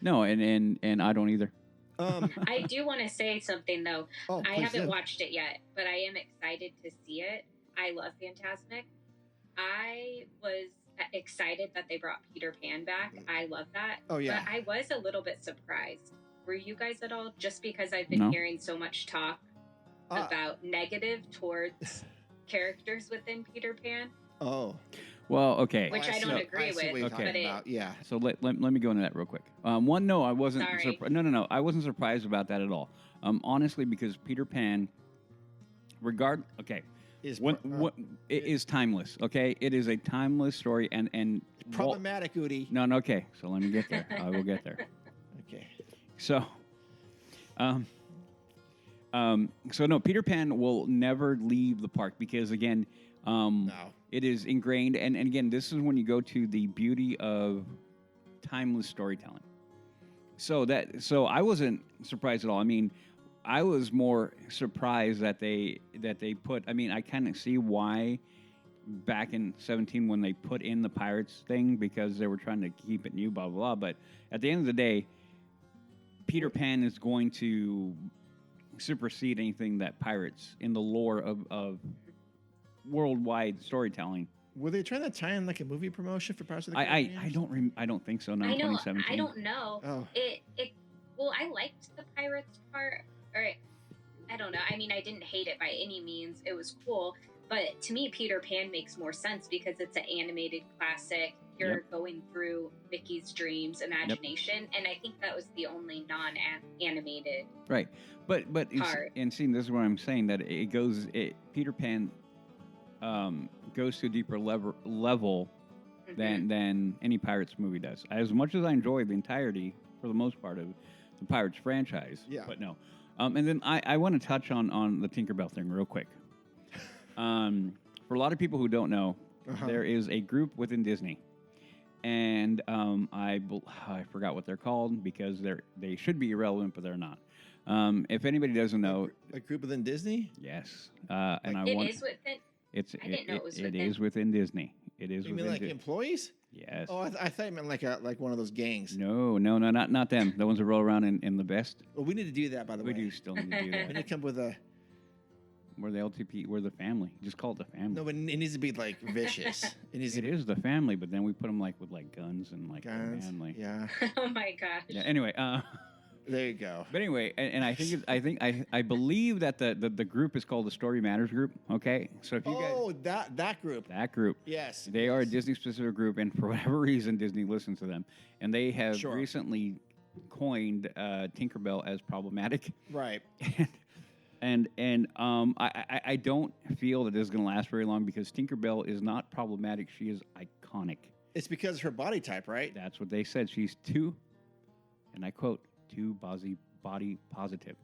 No, and I don't either. I do want to say something though. Oh, I haven't watched it yet, but I am excited to see it. I love Fantasmic. I was excited that they brought Peter Pan back. I love that. Oh yeah. But I was a little bit surprised. Were you guys at all? Just because I've been hearing so much talk about negative towards characters within Peter Pan. Oh. Well, okay. Which I don't agree with. Okay. But So let me go into that real quick. One, no, I wasn't. Sorry. No. I wasn't surprised about that at all. Honestly, because Peter Pan, it is timeless. Okay, it is a timeless story, and problematic, Udi. No. Okay, so let me get there. I will get there. Okay. So, so no, Peter Pan will never leave the park because again. It is ingrained, and again, this is when you go to the beauty of timeless storytelling. So I wasn't surprised at all. I mean, I was more surprised that they put. I mean, I kind of see why back in 2017 when they put in the pirates thing because they were trying to keep it new, blah blah blah. But at the end of the day, Peter Pan is going to supersede anything that pirates in the lore of worldwide storytelling. Were they trying to tie in like a movie promotion for Pirates of the Caribbean? I don't think so. No, I know. 2017. I don't know. Oh. Well, I liked the pirates part. Or I don't know. I mean, I didn't hate it by any means. It was cool, but to me, Peter Pan makes more sense because it's an animated classic. You're going through Mickey's dreams, imagination, and I think that was the only non-animated right. But part. And seeing this is what I'm saying that Peter Pan. Goes to a deeper level than any Pirates movie does. As much as I enjoy the entirety, for the most part, of the Pirates franchise, but no. And then I want to touch on the Tinkerbell thing real quick. For a lot of people who don't know, there is a group within Disney, and I forgot what they're called because they should be irrelevant, but they're not. If anybody doesn't know, a group within Disney, yes, and I It want. is within. It is within Disney. It is. You mean like employees? Yes. Oh, I thought you meant like one of those gangs. No, not them. The ones that roll around in the vest. Well, we need to do that, by the way. We do still need to do that. We need to come with a. We're the LTP. We're the family. Just call it the family. No, but it needs to be like vicious. It is the family, but then we put them with guns and guns. family. Yeah. Oh my gosh. Yeah. Anyway, There you go. But anyway, and I believe that the group is called the Story Matters group. Okay, so if you guys, that group, yes, they are a Disney specific group, and for whatever reason, Disney listens to them, and they have recently coined Tinkerbell as problematic. Right. And I don't feel that this is going to last very long because Tinkerbell is not problematic. She is iconic. It's because of her body type, right? That's what they said. She's too, and I quote, too body positive.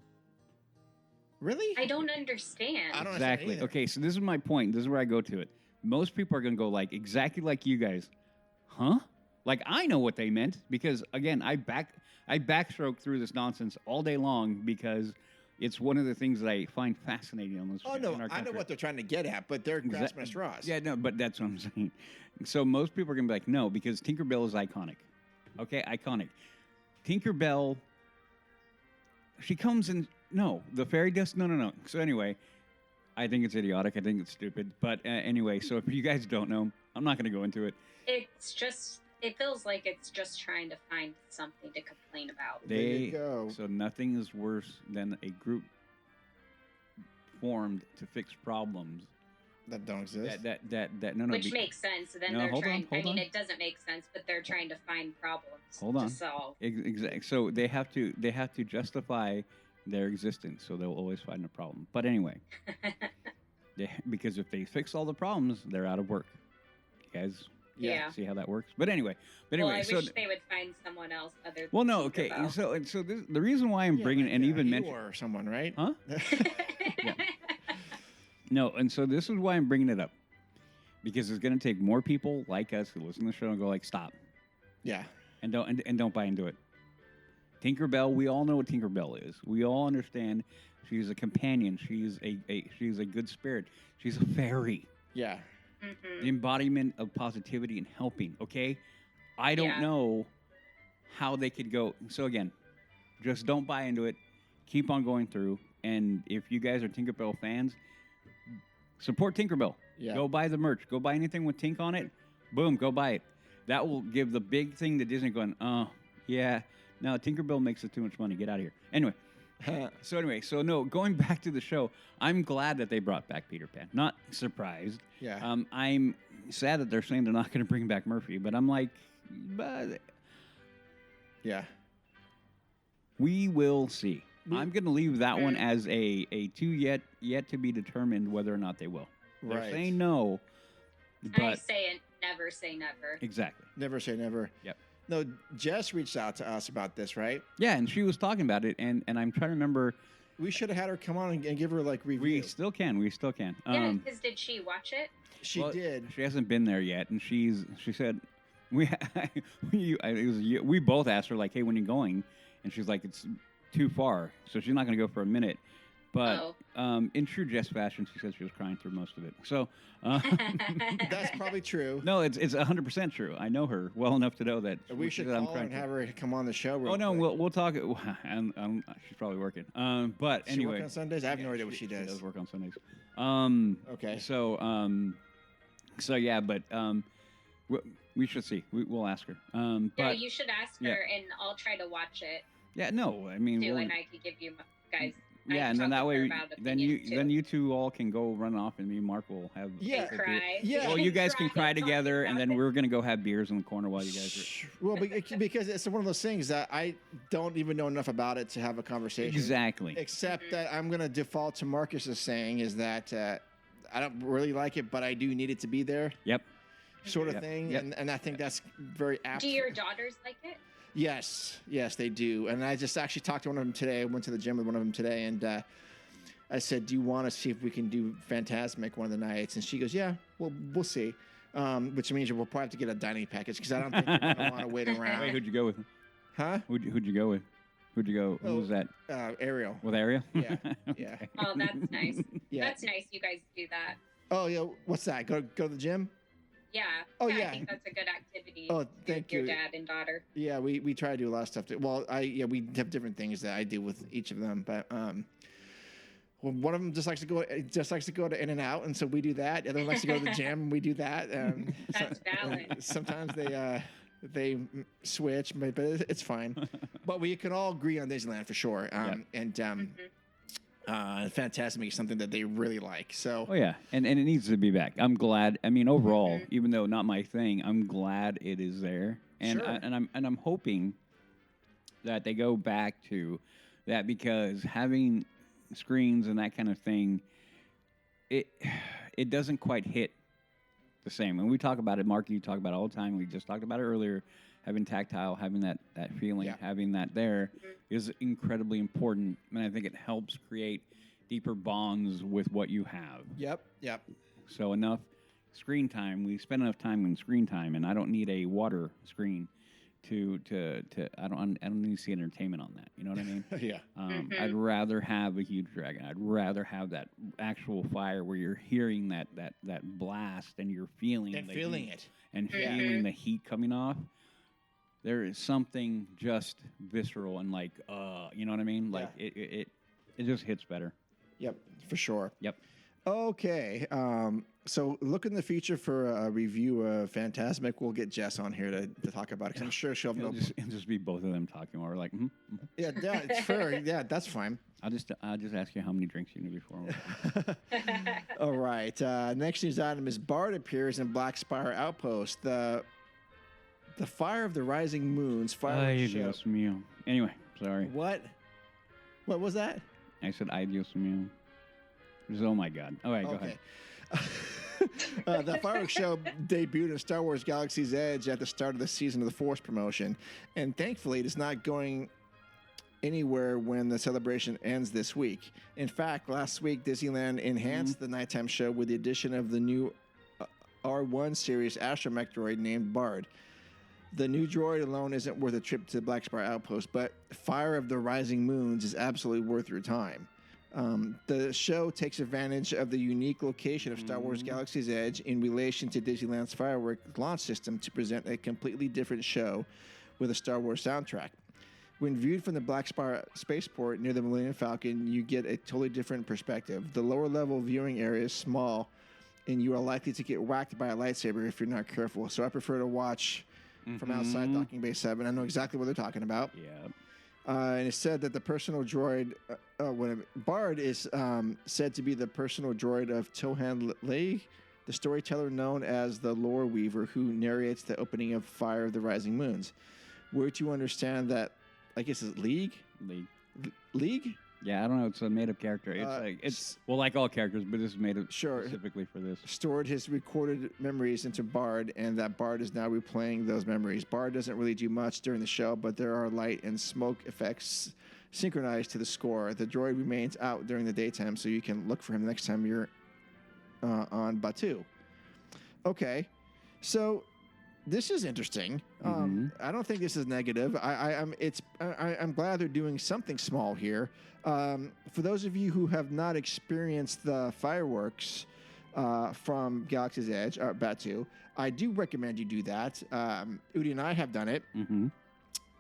Really? I don't understand. I don't exactly. Understand okay, so this is my point. This is where I go to it. Most people are going to go like exactly like you guys. Huh? Like I know what they meant because again, I backstroke through this nonsense all day long because it's one of the things that I find fascinating on this. Oh no, I know what they're trying to get at, but they're grasping at straws. Yeah, no, but that's what I'm saying. So most people are gonna be like, no, because Tinkerbell is iconic. Okay, iconic. Tinkerbell. She comes in. No, the fairy dust. No. So anyway, I think it's idiotic. I think it's stupid. But anyway, so if you guys don't know, I'm not gonna go into it. It's just. It feels like it's just trying to find something to complain about. There you go. So nothing is worse than a group formed to fix problems that don't exist. No. Which makes sense. Then no, they're trying. Hold on. It doesn't make sense, but they're trying to find problems to solve. Exactly. So they have to justify their existence, so they'll always find a problem. But anyway, because if they fix all the problems, they're out of work. You guys. Yeah. See how that works. But anyway. Well, I wish they would find someone else other than well, no, okay. Tinkerbell. So the reason why I'm bringing and even mentioning or someone, right? Huh? Yeah. No, and so this is why I'm bringing it up because it's going to take more people like us who listen to the show and go like, stop. Yeah. And don't buy into it. Tinkerbell. We all know what Tinkerbell is. We all understand she's a companion. She's a good spirit. She's a fairy. Yeah. Mm-hmm. The embodiment of positivity and helping, okay? I don't know how they could go. So again, just don't buy into it. Keep on going through. And if you guys are Tinkerbell fans, support Tinkerbell. Yeah. Go buy the merch. Go buy anything with Tink on it. Boom, go buy it. That will give the big thing to Disney going, oh, yeah, no, Tinkerbell makes it too much money. Get out of here. Anyway. So no, going back to the show, I'm glad that they brought back Peter Pan. Not surprised. Yeah. I'm sad that they're saying they're not going to bring back Murphy, but I'm like, but yeah. We will see. I'm going to leave that one as a two yet to be determined whether or not they will. Right. They're saying no, but I say never say never. Exactly. Never say never. Yep. No, Jess reached out to us about this, right? Yeah, and she was talking about it, and I'm trying to remember. We should have had her come on and give her like review. We still can. Yeah, because did she watch it? She did. She hasn't been there yet, and she said we both asked her like, hey, when are you going? And she's like, it's too far, so she's not going to go for a minute. But in true Jess fashion, she said she was crying through most of it. So that's probably true. No, it's 100% true. I know her well enough to know that. We should call her and have her come on the show. Oh no, we'll talk. And she's probably working. But she anyway, work on Sundays. I have no idea what she does. She does work on Sundays. Okay. So yeah, but we should see. We'll ask her. Yeah, you should ask her, and I'll try to watch it. Yeah, no, I mean, and I could give you guys. Yeah, and then that way, then you two all can go run off, and me and Mark will have and cry. Yeah, well, you guys can cry together, and then we're gonna go have beers in the corner while you guys are. Well, because it's one of those things that I don't even know enough about it to have a conversation. Exactly. Except that I'm gonna default to Marcus's saying is that I don't really like it, but I do need it to be there. Yep. Sort of thing, and I think that's very apt. Do your daughters like it? Yes, they do. And I just actually talked to one of them today. I went to the gym with one of them today, and I said, do you want to see if we can do Fantasmic one of the nights? And she goes, yeah, we'll see. Which means we'll probably have to get a dining package because I don't think we're going to want to wait around. Wait, who'd you go with? Huh? Who'd you go with? Who'd you go? Who was that? Ariel. With Ariel? Yeah. Okay. Yeah. Oh, that's nice. Yeah. That's nice you guys do that. Oh, yeah. What's that? Go to the gym? Yeah. Oh, I think that's a good activity. Oh, thank you. Your dad and daughter. Yeah, we try to do a lot of stuff. Well, we have different things that I do with each of them, but well, one of them just likes to go to In-N-Out, and so we do that. The other one likes to go to the gym, and we do that. That's valid. Sometimes they they switch, but it's fine. But we can all agree on Disneyland for sure. Fantastic is something that they really like. So. Oh yeah, and it needs to be back. I'm glad. I mean, overall, even though not my thing, I'm glad it is there, and Sure. I'm hoping that they go back to that, because having screens and that kind of thing, it doesn't quite hit the same. When we talk about it, Mark, you talk about it all the time. We just talked about it earlier. Having tactile, having that feeling, having that there is incredibly important, and I think it helps create deeper bonds with what you have. Yep. So enough screen time. We spend enough time in screen time, and I don't need a water screen to I don't need to see entertainment on that. You know what I mean? Yeah. I'd rather have a huge dragon. I'd rather have that actual fire where you're hearing that blast and you're feeling And feeling heat, it. and feeling the heat coming off. There is something just visceral and like, you know what I mean? Like it just hits better. Yep, for sure. Yep. Okay, so look in the future for a review of Phantasmic. We'll get Jess on here to talk about it, because I'm sure she'll have It'll just be both of them talking. Or like, Yeah, it's fair. Yeah, that's fine. I'll just ask you how many drinks you knew before. All right. Next news item is Bard appears in Black Spire Outpost. The Fire of the Rising Moons fireworks show. Dios mío. Anyway, sorry. What was that? I said ay Dios mío. Oh my God. All right, go ahead. The fireworks show debuted in Star Wars Galaxy's Edge at the start of the Season of the Force promotion, and thankfully it is not going anywhere when the celebration ends this week. In fact, last week Disneyland enhanced the nighttime show with the addition of the new R1 series astromech droid named Bard. The new droid alone isn't worth a trip to the Black Spire Outpost, but Fire of the Rising Moons is absolutely worth your time. The show takes advantage of the unique location of Star Wars Galaxy's Edge in relation to Disneyland's fireworks launch system to present a completely different show with a Star Wars soundtrack. When viewed from the Black Spire spaceport near the Millennium Falcon, you get a totally different perspective. The lower level viewing area is small, and you are likely to get whacked by a lightsaber if you're not careful. So I prefer to watch from outside Docking Bay 7. I know exactly what they're talking about. Yeah. And it's said that the personal droid, Bard is said to be the personal droid of Tohan Leigh, the storyteller known as the Lore Weaver, who narrates the opening of Fire of the Rising Moons. Were to understand that, I guess it's League? League? Yeah, I don't know. It's a made-up character. It's like all characters, but this is made up specifically for this. Stored his recorded memories into Bard, and that Bard is now replaying those memories. Bard doesn't really do much during the show, but there are light and smoke effects synchronized to the score. The droid remains out during the daytime, so you can look for him next time you're on Batuu. Okay, so this is interesting. I don't think this is negative. I'm glad they're doing something small here. For those of you who have not experienced the fireworks from Galaxy's Edge, Batuu, I do recommend you do that. Udi and I have done it, and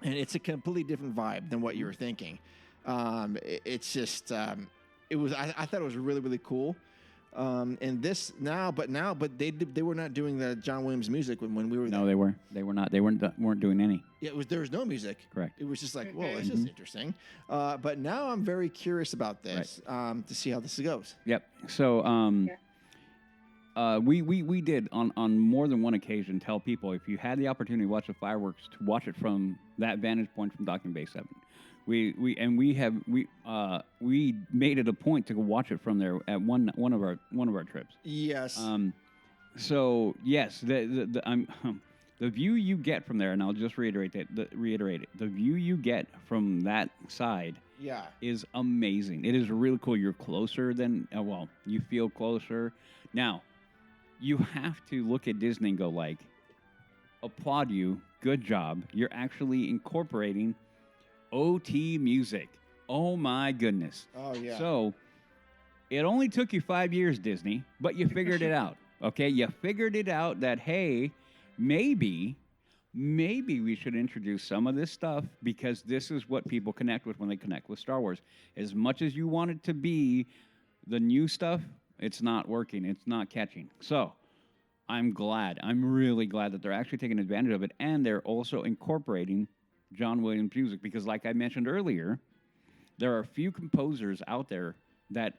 it's a completely different vibe than what you were thinking. It's just, it was. I thought it was really, really cool. And this but they were not doing the John Williams music when we were there. No, they were. They were not. They weren't doing any. Yeah, there was no music. Correct. It was just like, whoa, this is interesting. But now I'm very curious about this to see how this goes. Yep. So we did on more than one occasion tell people, if you had the opportunity to watch the fireworks, to watch it from that vantage point from Docking Bay 7. We made it a point to go watch it from there at one of our trips. Yes. So yes, the view you get from there, and I'll just reiterate it. The view you get from that side, is amazing. It is really cool. You're closer than you feel closer. Now, you have to look at Disney and go like, applaud you, good job. You're actually incorporating OT music. Oh my goodness. Oh yeah. So it only took you 5 years, Disney, but you figured it out. Okay, you figured it out that, hey, maybe we should introduce some of this stuff, because this is what people connect with when they connect with Star Wars. As much as you want it to be the new stuff, it's not working. It's not catching. So I'm glad. I'm really glad that they're actually taking advantage of it, and they're also incorporating John Williams music because, like I mentioned earlier, there are a few composers out there that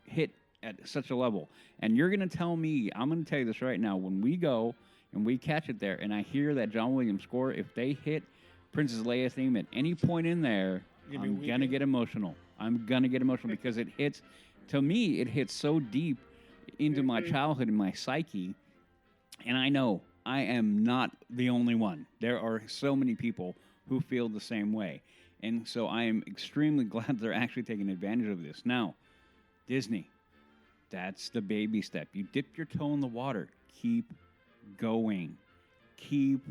hit at such a level. And you're going to tell me, I'm going to tell you this right now, when we go and we catch it there and I hear that John Williams score, if they hit Princess Leia theme at any point in there, I'm going to get emotional. I'm going to get emotional because it hits, to me, it hits so deep into my childhood and my psyche. And I know I am not the only one. There are so many people who feel the same way. And so I am extremely glad they're actually taking advantage of this. Now, Disney, that's the baby step. You dip your toe in the water. Keep going. Keep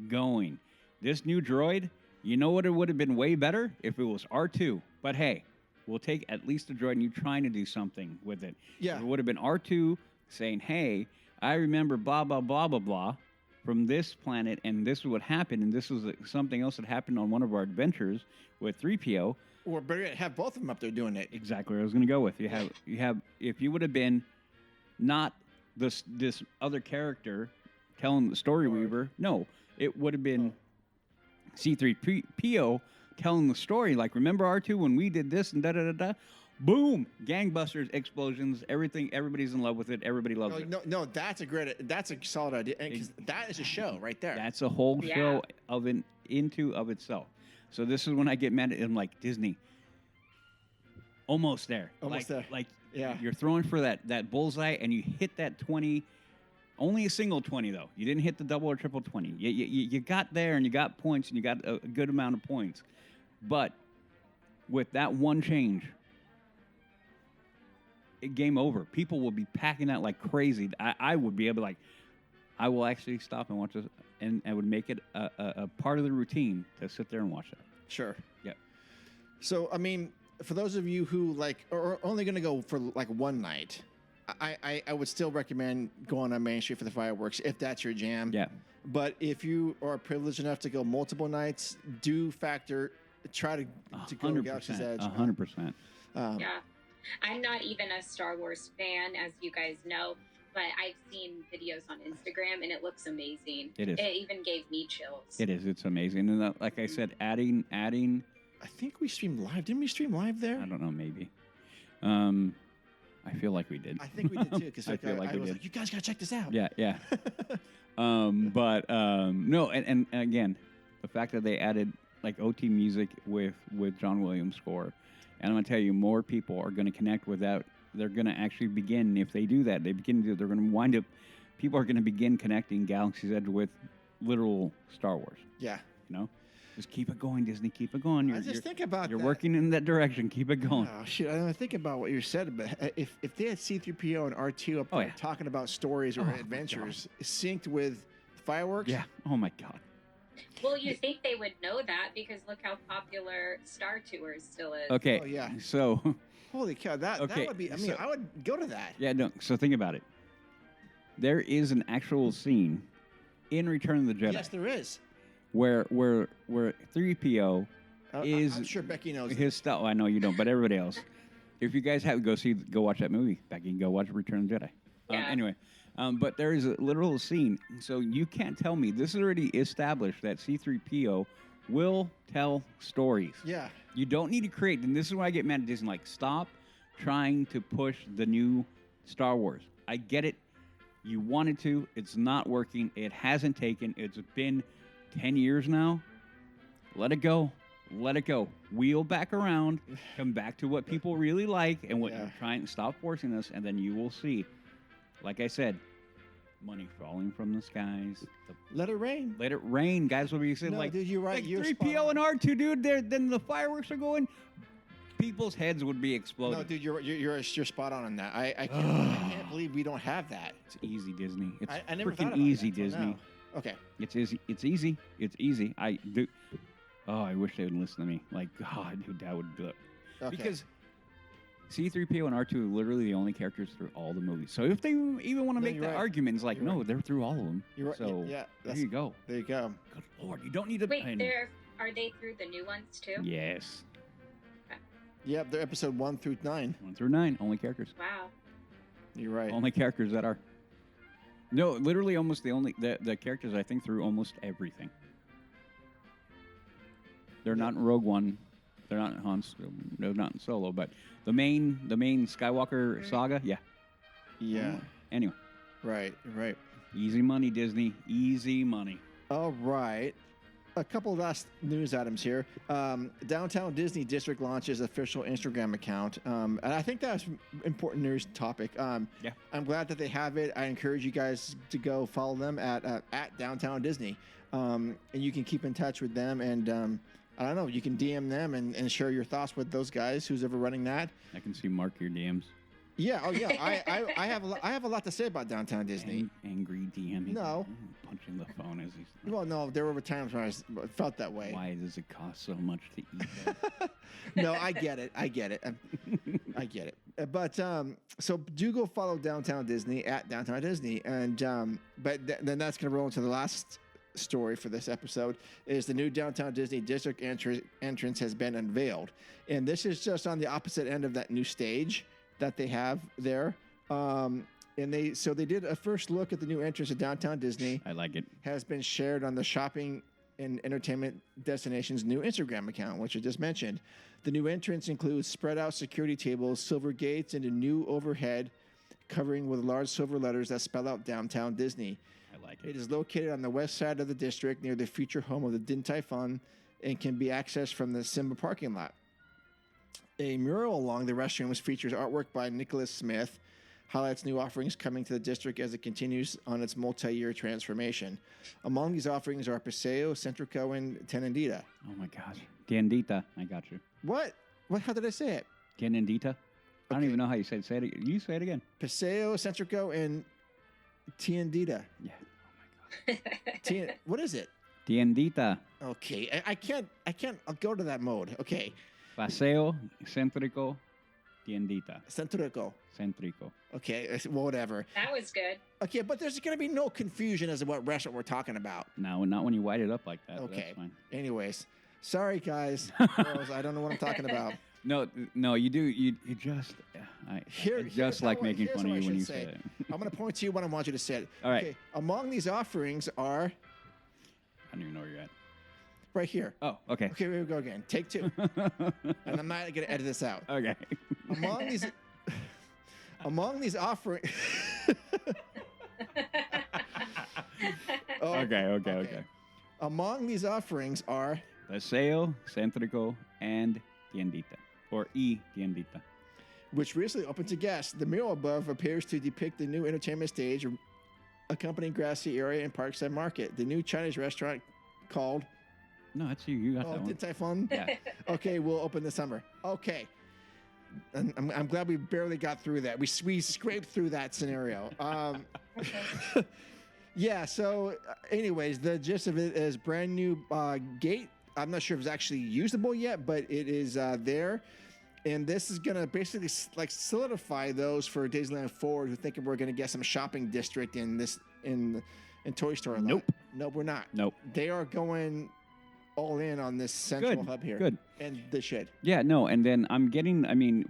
going. This new droid, you know what? It would have been way better if it was R2. But hey, we'll take at least the droid and you trying to do something with it. Yeah. If it would have been R2 saying, hey, I remember blah, blah, blah, blah, blah from this planet, and this is what happened, and this was something else that happened on one of our adventures with 3PO. Or better yet, have both of them up there doing it. Exactly what I was going to go with. You have if you would have been not this other character telling the story weaver, no, it would have been C3PO telling the story. Like, remember R2 when we did this and da da da da? Boom! Gangbusters, explosions, everything. Everybody's in love with it. Everybody loves it. No, that's a solid idea. Because that is a show right there. That's a whole show of itself. So this is when I get mad at him, like, Disney. Almost there. Almost there. Like, yeah. You're throwing for that bullseye, and you hit that 20. Only a single 20, though. You didn't hit the double or triple 20. You got there, and you got points, and you got a good amount of points. But with that one change, game over. People will be packing out like crazy. I would be able to, like, I will actually stop and watch this, and I would make it a part of the routine to sit there and watch that. Sure. Yep. So, I mean, for those of you who, like, are only going to go for, like, one night, I would still recommend going on Main Street for the fireworks if that's your jam. Yeah. But if you are privileged enough to go multiple nights, try to go to Galaxy's Edge. 100%. Yeah. I'm not even a Star Wars fan, as you guys know, but I've seen videos on Instagram, and it looks amazing. It is. It even gave me chills. It is. It's amazing. And like I said, adding. I think we streamed live. Didn't we stream live there? I don't know. Maybe. I feel like we did. I think we did too. Because I feel like we was did. like, you guys gotta check this out. Yeah. Yeah. No. And again, the fact that they added like OT music with John Williams' score. And I'm going to tell you, more people are going to connect with that. They're going to actually begin, if they do that, they're going to wind up, people are going to begin connecting Galaxy's Edge with literal Star Wars. Yeah. You know? Just keep it going, Disney. Keep it going. You're working in that direction. Keep it going. Oh, shit. I don't think about what you said, but if they had C-3PO and R2 up there talking about stories or adventures synced with fireworks. Yeah. Oh, my God. Well, you think they would know that because look how popular Star Tours still is. Okay. Oh, yeah. So. Holy cow. That would be, I mean, I would go to that. Yeah, no. So think about it. There is an actual scene in Return of the Jedi. Yes, there is. Where 3PO is. I'm sure Becky knows his stuff. Oh, I know you don't, but everybody else. If you guys have go watch that movie. Becky, go watch Return of the Jedi. Yeah. Anyway. But there is a literal scene, so you can't tell me. This is already established that C-3PO will tell stories. Yeah. You don't need to create, and this is why I get mad at Disney. Like, stop trying to push the new Star Wars. I get it. You wanted to. It's not working. It hasn't taken. It's been 10 years now. Let it go. Let it go. Wheel back around. Come back to what people really like and what you're trying. Stop forcing this, and then you will see. Like I said, money falling from the skies. Let it rain. Let it rain, guys. What were you saying? No, like, dude, you're right. Like You're 3PO and R2, dude. Then the fireworks are going. People's heads would be exploding. No, dude, you're spot on that. I can't believe we don't have that. It's easy, Disney. It's I never thought freaking about easy, that. Disney. No. Okay. It's easy. It's easy. It's easy. I do. Oh, I wish they would listen to me. Like, God, dude, that would do it. Okay. Because C-3PO and R2 are literally the only characters through all the movies. So if they even want to make that argument, it's like, You're no, right. they're through all of them. You're right. So Yeah. there you go. There you go. Good Lord, you don't need to. Wait, are they through the new ones too? Yes. Yep, they're episode 1 through 9. 1 through 9, only characters. Wow. You're right. Only characters that are. No, literally almost the characters I think through almost everything. They're not in Rogue One. They're not in they're not in Solo, but the main Skywalker saga, yeah. Yeah. Anyway. Right. Easy money, Disney. Easy money. All right. A couple last news items here. Downtown Disney District launches official Instagram account. And I think that's an important news topic. Yeah. I'm glad that they have it. I encourage you guys to go follow them at Downtown Disney. And you can keep in touch with them. And I don't know, you can DM them and share your thoughts with those guys, who's ever running that. I can see Mark your DMs. Yeah. Oh, yeah. I have a lot to say about Downtown Disney. Angry DM. No. Punching the phone as he's. Well, no. There were times when I felt that way. Why does it cost so much to eat that? No, I get it. I get it. But so do go follow Downtown Disney at Downtown Disney, and then that's gonna roll into the last story for this episode. Is the new Downtown Disney District entrance has been unveiled, and this is just on the opposite end of that new stage that they have there. And they did a first look at the new entrance to Downtown Disney. I like it. Has been shared on the shopping and entertainment destination's new Instagram account, which I just mentioned. The new entrance includes spread out security tables, silver gates, and a new overhead covering with large silver letters that spell out Downtown Disney. I like it. It is located on the west side of the district near the future home of the Din Tai Fung and can be accessed from the Simba parking lot. A mural along the restrooms features artwork by Nicholas Smith, highlights new offerings coming to the district as it continues on its multi-year transformation. Among these offerings are Paseo, Centrico, and Tenendita. Oh my gosh. Tiendita. I got you. What? How did I say it? Tiendita? I don't even know how you say it. Say it. You say it again. Paseo, Centrico, and Tiendita. Yeah. Oh my gosh. What is it? Tiendita. Okay. I can't. I'll go to that mode. Okay. Paseo, Centrico, Tiendita. Centrico. Okay, whatever. That was good. Okay, but there's going to be no confusion as to what restaurant we're talking about. No, not when you white it up like that. Okay. That's fine. Anyways, sorry guys, girls, I don't know what I'm talking about. No, you do. You just. I just like making fun of you when you say it. I'm going to point to you when I want you to say it. All right. Okay. Among these offerings are. I don't even know where you're at. Right here. Oh, okay. Okay, here we go again. Take two. And I'm not going to edit this out. Okay. Among these offerings. Okay. Among these offerings are Paseo, Centrico, and Tiendita, or Tiendita, which recently opened to guests. The mural above appears to depict the new entertainment stage, accompanying grassy area and Parkside Market. The new Chinese restaurant called. No, that's you. You got that one. Din Tai Fung? Yeah. Okay, we'll open this summer. Okay. And I'm glad we barely got through that. We scraped through that scenario. Yeah, so anyways, the gist of it is brand new gate. I'm not sure if it's actually usable yet, but it is there. And this is going to basically like solidify those for Disneyland Forward who think we're going to get some shopping district in Toy Story. Nope. Nope, we're not. Nope. They are going all in on this central hub here. Good. And they should. Yeah, no, and then I'm getting,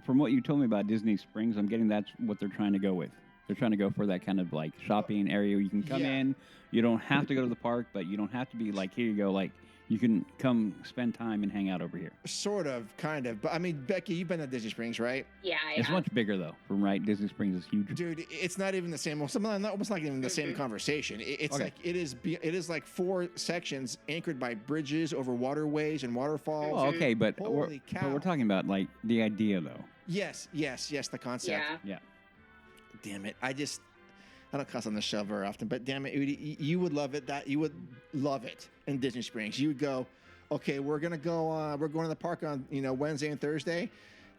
from what you told me about Disney Springs, I'm getting that's what they're trying to go with. They're trying to go for that kind of like shopping area where you can come in. You don't have to go to the park, but you don't have to be like, here you go, like, you can come spend time and hang out over here. Sort of, kind of. But I mean, Becky, you've been to Disney Springs, right? Yeah, it's much bigger though. From right, Disney Springs is huge. Dude, it's not even the same. Almost not even the same conversation. It's like it is like 4 sections anchored by bridges over waterways and waterfalls. Oh, okay, but we're talking about like the idea though. Yes, the concept. Yeah. Damn it! I don't cuss on the show very often, but damn it, Udi, you would love it. You would love it in Disney Springs. You would go, okay, we're going to the park on Wednesday and Thursday.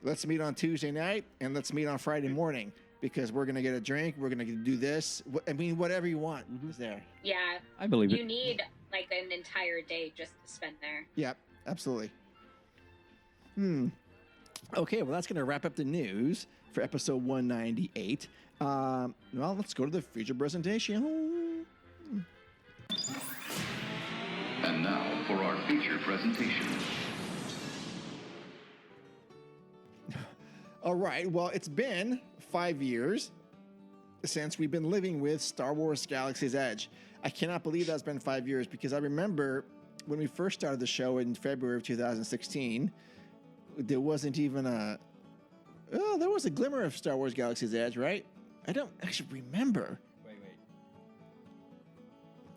Let's meet on Tuesday night and let's meet on Friday morning because we're going to get a drink. We're going to do this. I mean, whatever you want is there. Yeah, I believe you need like an entire day just to spend there. Yeah, absolutely. Okay, well that's going to wrap up the news for episode 198. Well, let's go to the feature presentation. And now for our feature presentation. All right. Well, it's been 5 years since we've been living with Star Wars Galaxy's Edge. I cannot believe that's been 5 years, because I remember when we first started the show in February of 2016, there wasn't even there was a glimmer of Star Wars Galaxy's Edge, right? I don't actually remember. Wait.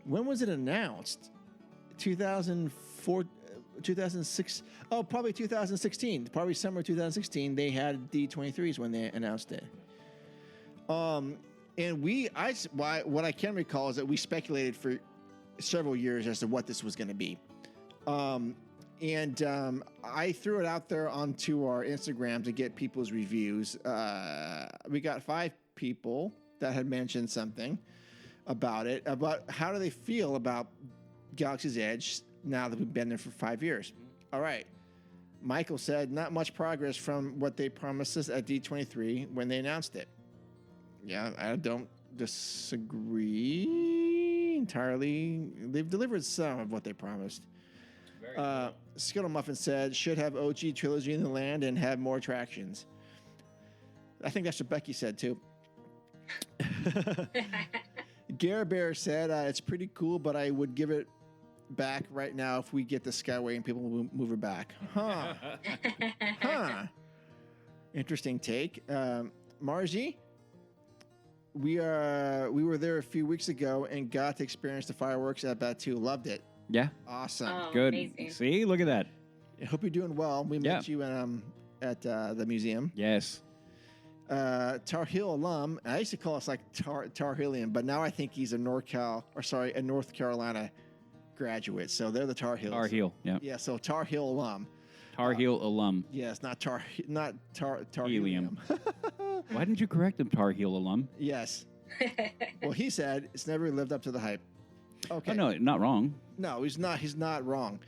When was it announced? 2004, 2006. Oh, probably 2016. Probably summer 2016. They had D23s when they announced it. And what I can recall is that we speculated for several years as to what this was going to be. I threw it out there onto our Instagram to get people's reviews. We got 5 people that had mentioned something about it, about how do they feel about Galaxy's Edge now that we've been there for 5 years. All right. Michael said not much progress from what they promised us at D23 when they announced it. Yeah, I don't disagree entirely. They've delivered some of what they promised. Skittle Muffin said, should have OG trilogy in the land and have more attractions. I think that's what Becky said too. Gare Bear said, it's pretty cool, but I would give it back right now if we get the Skyway and people will move her back. Huh. Interesting take. Margie, we were there a few weeks ago and got to experience the fireworks at Batu. Loved it. Yeah. Awesome. Oh, good. amazing. See, look at that. I hope you're doing well. We met you at the museum. Yes. Tar Heel alum. I used to call us like Tar Heelian, but now I think he's a North Carolina graduate. So they're the Tar Heels. Tar Heel. Yeah. Yeah. So Tar Heel alum. Tar Heel alum. Yes, not Tar Helium. Why didn't you correct him, Tar Heel alum? Yes. Well, he said it's never lived up to the hype. Okay. Oh, no, not wrong. No, he's not. He's not wrong.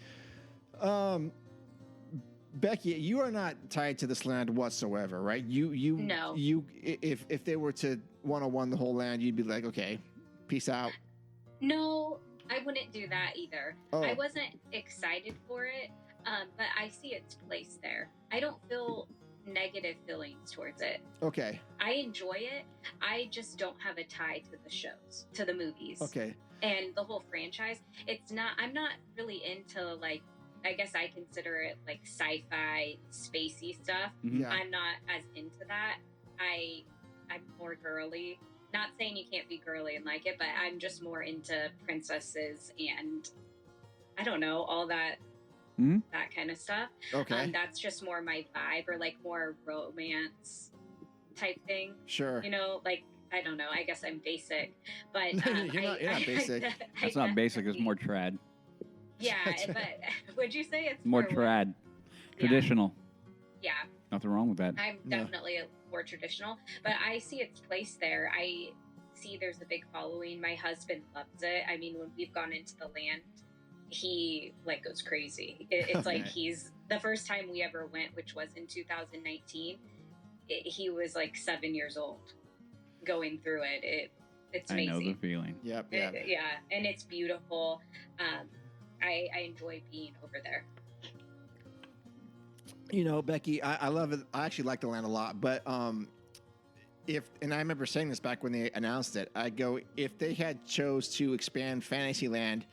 Becky, you are not tied to this land whatsoever, right? No. If they were to 101 the whole land, you'd be like, okay, peace out. No, I wouldn't do that either. Oh. I wasn't excited for it, but I see its place there. I don't feel negative feelings towards it. Okay. I enjoy it. I just don't have a tie to the shows, to the movies. Okay. And the whole franchise. I'm not really into, like, I guess I consider it like sci-fi, spacey stuff. Mm-hmm. Yeah. I'm not as into that. I'm more girly. Not saying you can't be girly and like it, but I'm just more into princesses and I don't know, all that that kind of stuff. Okay. That's just more my vibe, or like more romance type thing. Sure. You know, like, I don't know. I guess I'm basic, but you're not basic. That's not basic. It's more trad. Yeah, but would you say it's More trad. Traditional. Yeah. Nothing wrong with that. I'm definitely more traditional, but I see its place there. I see there's a big following. My husband loves it. I mean, when we've gone into the land, he like goes crazy. It's like he's the first time we ever went, which was in 2019. He was like 7 years old going through it. It's amazing. I know the feeling. Yep. Yeah, and it's beautiful. I enjoy being over there. You know, Becky, I love it. I actually like the land a lot, but and I remember saying this back when they announced it, I go, if they had chose to expand Fantasyland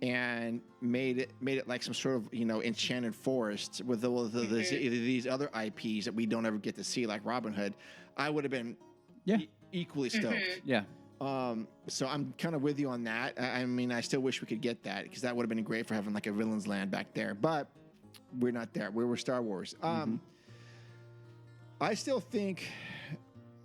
and made it like some sort of, you know, enchanted forest with these other IPs that we don't ever get to see, like Robin Hood, I would have been equally stoked. Yeah. So I'm kind of with you on that. I mean, I still wish we could get that because that would have been great for having like a villain's land back there, but we're not there. We're Star Wars. I still think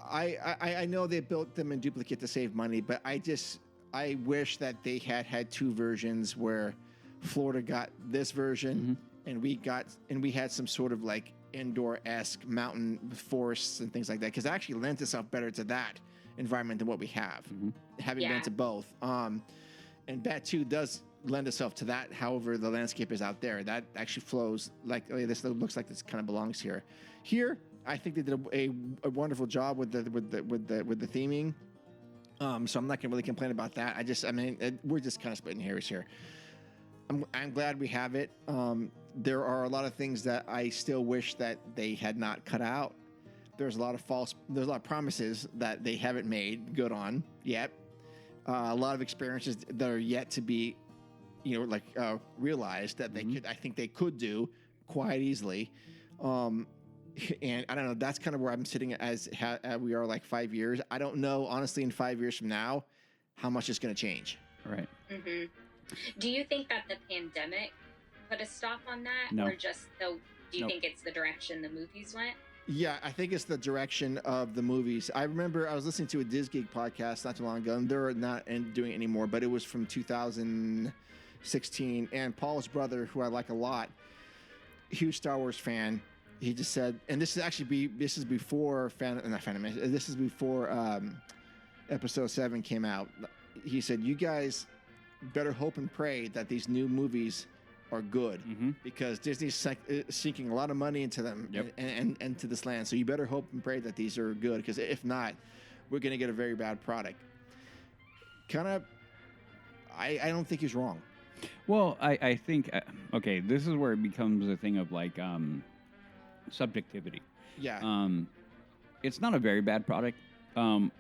I know they built them in duplicate to save money, but I wish that they had 2 versions where Florida got this version and we had some sort of like indoor-esque mountain forests and things like that, because it actually lends itself better to that environment than what we have, having been to both. And Batu does lend itself to that. However, the landscape is out there. That actually flows like, oh, this looks like this kind of belongs here. Here, I think they did a wonderful job with the theming. So I'm not gonna really complain about that. We're just kind of splitting hairs here. I'm glad we have it. There are a lot of things that I still wish that they had not cut out. there's a lot of promises that they haven't made good on yet. A lot of experiences that are yet to be, realized that I think they could do quite easily. And I don't know, that's kind of where I'm sitting as we are like 5 years. I don't know, honestly, in 5 years from now, how much it's going to change. Right. Mm-hmm. Do you think that the pandemic put a stop on that? No. Or do you think it's the direction the movies went? Yeah, I think it's the direction of the movies. I remember I was listening to a DizGeek podcast not too long ago, and they're not doing it anymore, but it was from 2016. And Paul's brother, who I like a lot, huge Star Wars fan, he just said, and this is before Episode 7 came out. He said, "You guys better hope and pray that these new movies are good, because Disney's sinking a lot of money into them and to this land. So you better hope and pray that these are good, because if not, we're going to get a very bad product." I don't think he's wrong. Well, I think, okay, this is where it becomes a thing of like subjectivity. Yeah. It's not a very bad product.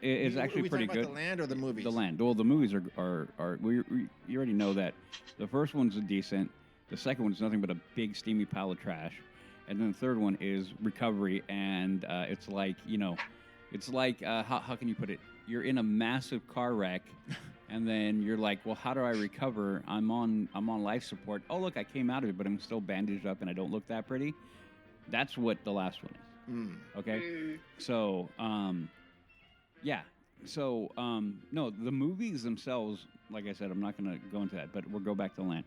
It's actually pretty good. About the land or the movies? The land. Well, the movies are you already know that. The first one's decent. The second one's nothing but a big steamy pile of trash, and then the third one is recovery. And it's like how can you put it? You're in a massive car wreck, and then you're like, well, how do I recover? I'm on life support. Oh, look, I came out of it, but I'm still bandaged up, and I don't look that pretty. That's what the last one is. Okay, so yeah. So, no, the movies themselves, like I said, I'm not going to go into that, but we'll go back to land.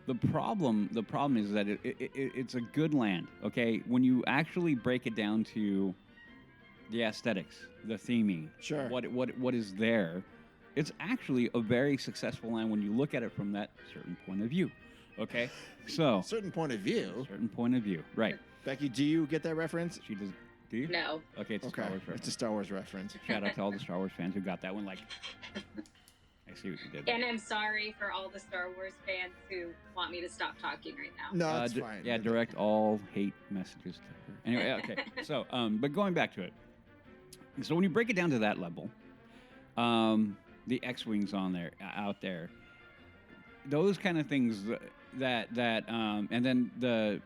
The problem is that it's a good land, okay? When you actually break it down to the aesthetics, the theming, sure, what is there, it's actually a very successful land when you look at it from that certain point of view, okay? So, certain point of view, right? Becky, do you get that reference? She does. Do you? No. Okay, it's a Star Wars reference. It's a Star Wars reference. Shout out to all the Star Wars fans who got that one. Like, I see what you did there. And I'm sorry for all the Star Wars fans who want me to stop talking right now. No, it's fine. Yeah, direct all hate messages to her. Anyway, okay. So, but going back to it. So when you break it down to that level, the X-wings out there, those kind of things that and then the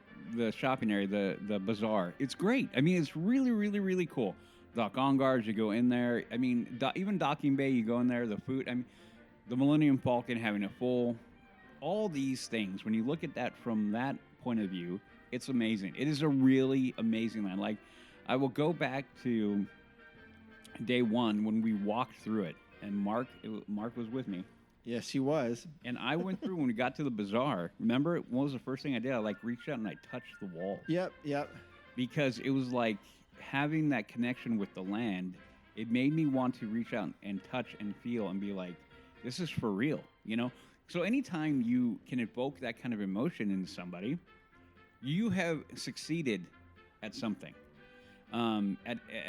shopping area, the bazaar, it's great. I mean, it's really, really, really cool. Doc Ongars, you go in there. I mean, even Docking Bay, you go in there. The food, I mean, the Millennium Falcon having a full, all these things. When you look at that from that point of view, it's amazing. It is a really amazing land. Like, I will go back to day one when we walked through it, and Mark was with me. Yes, he was. And I went through when we got to the bazaar. Remember, what was the first thing I did? I reached out and I touched the wall. Yep. Because it was like having that connection with the land. It made me want to reach out and touch and feel and be like, this is for real, you know? So anytime you can evoke that kind of emotion in somebody, you have succeeded at something.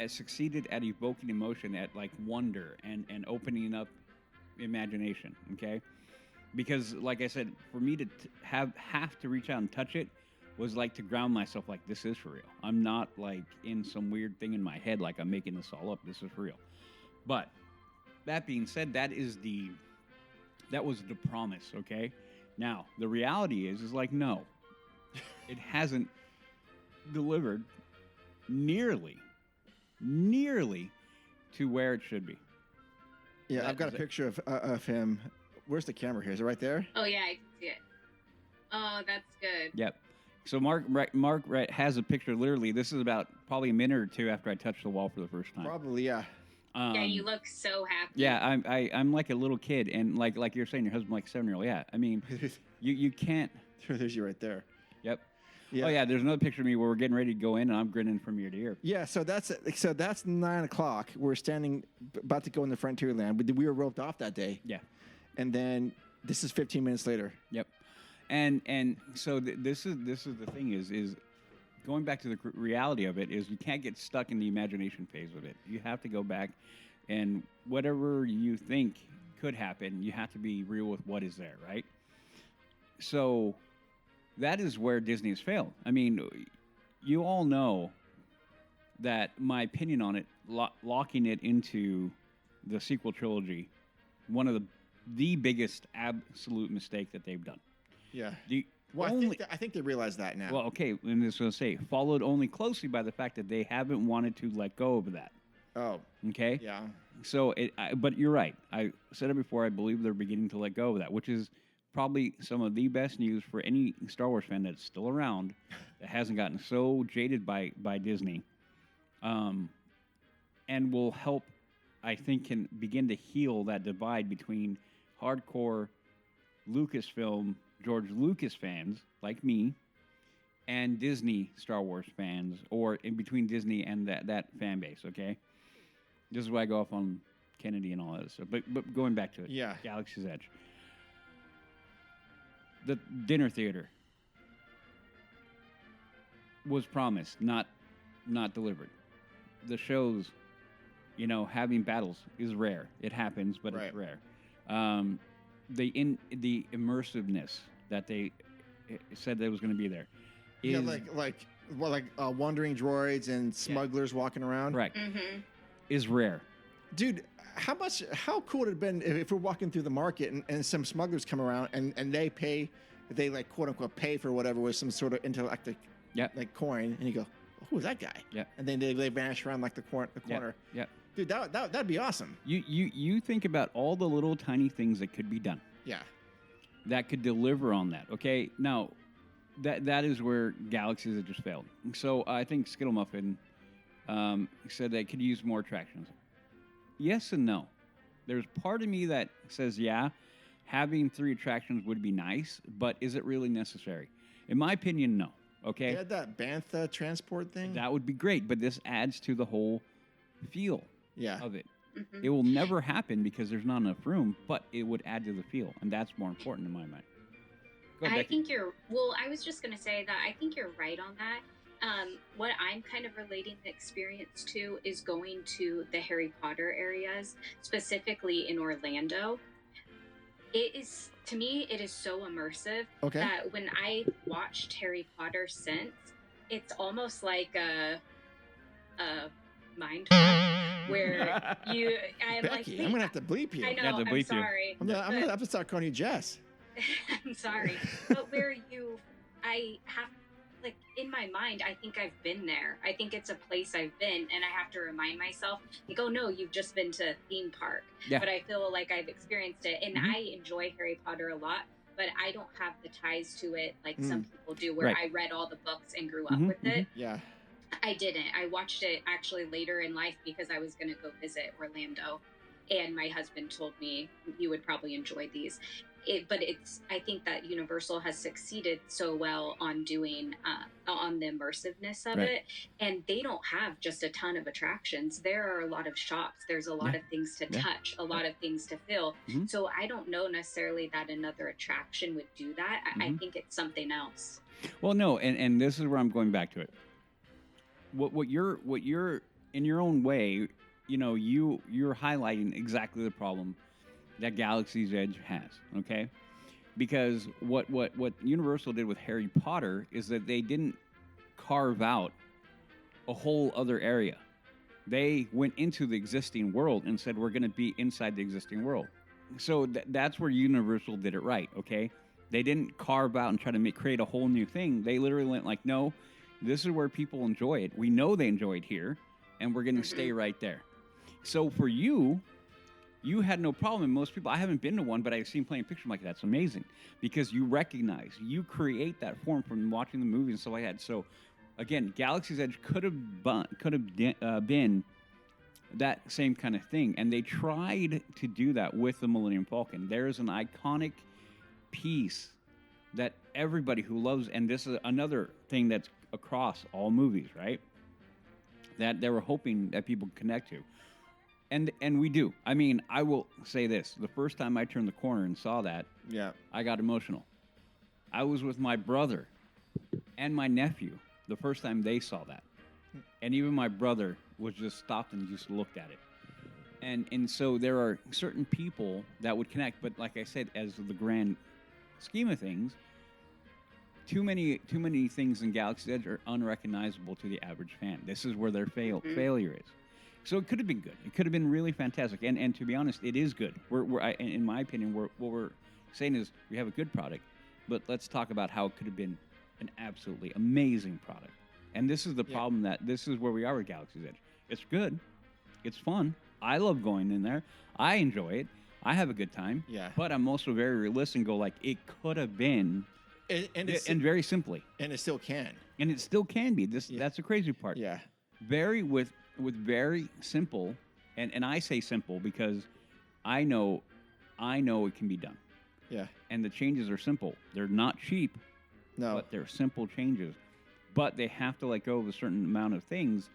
Succeeded at evoking emotion, at like wonder and opening up imagination, okay? Because like I said, for me to have to reach out and touch it was like to ground myself, like, this is for real. I'm not like in some weird thing in my head like I'm making this all up. This is for real. But that being said, that was the promise, okay? Now the reality is like, no, it hasn't delivered nearly to where it should be. Yeah, I've got a picture of him. Where's the camera here? Is it right there? Oh, yeah, I can see it. Oh, that's good. Yep. So Mark has a picture, literally. This is about probably a minute or two after I touched the wall for the first time. Probably, yeah. Yeah, you look so happy. Yeah, I'm like a little kid, and like you're saying, your husband like 7-year-old. Yeah, I mean, you can't. There's you right there. Yep. Yeah. Oh yeah, there's another picture of me where we're getting ready to go in, and I'm grinning from ear to ear. Yeah, so that's 9:00. We're standing about to go in the Frontierland. We were roped off that day. Yeah. And then this is 15 minutes later. Yep. And so this is the thing is going back to the reality of it is you can't get stuck in the imagination phase of it. You have to go back, and whatever you think could happen, you have to be real with what is there, right? So that is where Disney has failed. I mean, you all know that my opinion on it, locking it into the sequel trilogy, one of the biggest absolute mistake that they've done. Yeah. I think they realize that now. Well, okay, and I was going to say, followed only closely by the fact that they haven't wanted to let go of that. Oh. Okay? Yeah. So, but you're right. I said it before, I believe they're beginning to let go of that, which is probably some of the best news for any Star Wars fan that's still around, that hasn't gotten so jaded by Disney, and will help, I think, can begin to heal that divide between hardcore Lucasfilm, George Lucas fans like me, and Disney Star Wars fans, or in between Disney and that fan base, okay? This is why I go off on Kennedy and all that stuff. But going back to it, yeah. Galaxy's Edge. The dinner theater was promised, not delivered. The shows, having battles is rare. It happens, but it's rare. The immersiveness that they said that was going to be there. Like wandering droids and smugglers walking around. Right. Is rare. Dude, how cool would it have been if we're walking through the market and some smugglers come around and they like quote unquote pay for whatever with some sort of intergalactic like coin, and you go, who's that guy? Yeah. And then they vanish around like the corner. Yeah. Dude, that'd be awesome. You think about all the little tiny things that could be done. Yeah. That could deliver on that. Okay. Now, that is where Galaxies have just failed. So I think Skittle Muffin said they could use more attractions. Yes and no. There's part of me that says, yeah, having 3 attractions would be nice, but is it really necessary? In my opinion, no. Okay. They had that Bantha transport thing. That would be great, but this adds to the whole feel of it. Mm-hmm. It will never happen because there's not enough room, but it would add to the feel, and that's more important in my mind. Go ahead, Becky. I was just going to say that I think you're right on that. What I'm kind of relating the experience to is going to the Harry Potter areas, specifically in Orlando. To me, it is so immersive that when I watched Harry Potter since, it's almost like a mind fuck where Becky, I'm gonna have to bleep you. I know. I'm sorry. I'm gonna have to start calling you Jess. I'm sorry, but I have. Like, in my mind, I think I've been there. I think it's a place I've been, and I have to remind myself, like, oh, no, you've just been to a theme park. Yeah. But I feel like I've experienced it, and I enjoy Harry Potter a lot, but I don't have the ties to it like some people do, where I read all the books and grew up with it. Yeah. I didn't. I watched it actually later in life because I was going to go visit Orlando, and my husband told me, you would probably enjoy these. I think that Universal has succeeded so well on doing on the immersiveness of it, and they don't have just a ton of attractions. There are a lot of shops. There's a lot of things to touch, a lot of things to feel. So I don't know necessarily that another attraction would do that. I think it's something else. Well, no, and this is where I'm going back to it. What you're in your own way, you're highlighting exactly the problem that Galaxy's Edge has, okay? Because what Universal did with Harry Potter is that they didn't carve out a whole other area. They went into the existing world and said, we're going to be inside the existing world. So that's where Universal did it right, okay? They didn't carve out and try to create a whole new thing. They literally went like, no, this is where people enjoy it. We know they enjoy it here, and we're going to stay right there. So for you had no problem. And most people, I haven't been to one, but I've seen plenty of pictures like that. It's amazing because you create that form from watching the movies and stuff like that. So, again, Galaxy's Edge could have been that same kind of thing, and they tried to do that with the Millennium Falcon. There is an iconic piece that everybody who loves, and this is another thing that's across all movies, right? That they were hoping that people connect to. And we do. I mean, I will say this. The first time I turned the corner and saw that, I got emotional. I was with my brother and my nephew the first time they saw that. And even my brother was just stopped and just looked at it. And so there are certain people that would connect. But like I said, as the grand scheme of things, too many things in Galaxy's Edge are unrecognizable to the average fan. This is where their failure is. So it could have been good. It could have been really fantastic. And to be honest, it is good. In my opinion, what we're saying is we have a good product, but let's talk about how it could have been an absolutely amazing product. And this is the problem that this is where we are with Galaxy's Edge. It's good. It's fun. I love going in there. I enjoy it. I have a good time. Yeah. But I'm also very realistic and go like, it could have been, and very simply. And it still can. And it still can be. That's the crazy part. Yeah. With very simple, and I say simple because I know it can be done. Yeah. And the changes are simple. They're not cheap. No. But they're simple changes. But they have to let go of a certain amount of things.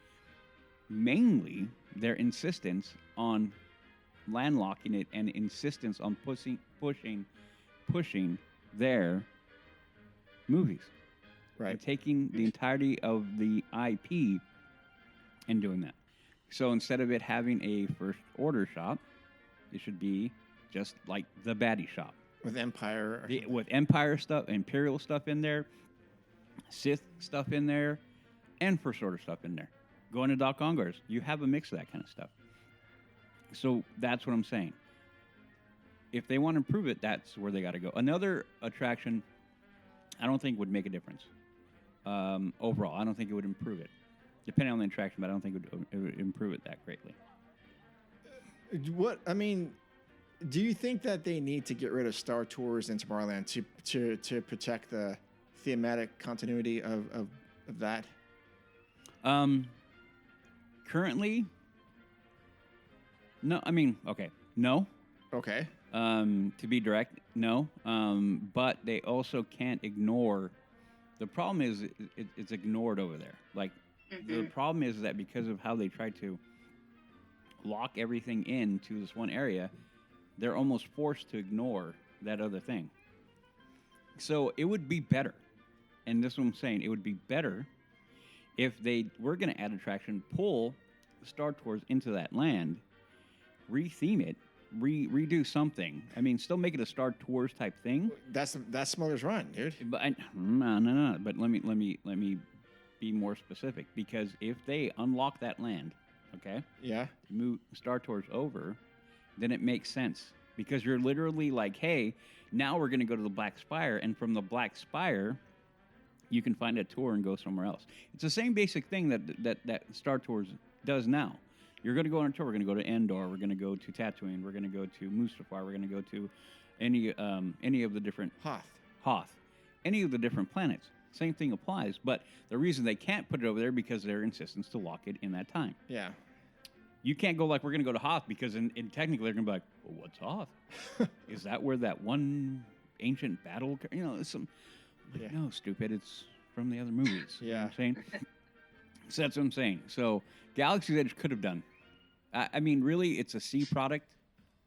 Mainly their insistence on landlocking it and insistence on pushing their movies. Right. And taking the entirety of the IP and doing that. So instead of it having a first order shop, it should be just like the baddie shop. With Empire. With Empire stuff, Imperial stuff in there, Sith stuff in there, and first order stuff in there. Going to Doc Ongar's, you have a mix of that kind of stuff. So that's what I'm saying. If they want to improve it, that's where they got to go. Another attraction, I don't think would make a difference. Overall, I don't think it would improve it. Depending on the attraction, but I don't think it would improve it that greatly. Do you think that they need to get rid of Star Tours and Tomorrowland to protect the thematic continuity of that? Currently, no. Okay, no. Okay. To be direct, no. But they also can't ignore. The problem is it's ignored over there. Like, the problem is that because of how they try to lock everything into this one area, they're almost forced to ignore that other thing. So it would be better, and this is what I'm saying, it would be better if they were going to add attraction, pull Star Tours into that land, retheme it, redo something. Still make it a Star Tours type thing. That's Smuggler's Run, dude. But no. But let me be more specific, because if they unlock that land, okay, yeah, move Star Tours over, then it makes sense, because you're literally like, hey, now we're going to go to the Black Spire, and from the Black Spire, you can find a tour and go somewhere else. It's the same basic thing that Star Tours does now. You're going to go on a tour. We're going to go to Endor. We're going to go to Tatooine. We're going to go to Mustafar. We're going to go to any of the different Hoth, any of the different planets. Same thing applies, but the reason they can't put it over there because their insistence to lock it in that time. Yeah. You can't go like, we're going to go to Hoth, because in technically they're going to be like, well, what's Hoth? Is that where that one ancient battle? No, stupid. It's from the other movies. Yeah. You know what I'm saying? So that's what I'm saying. So Galaxy's Edge could have done. Really, it's a C product,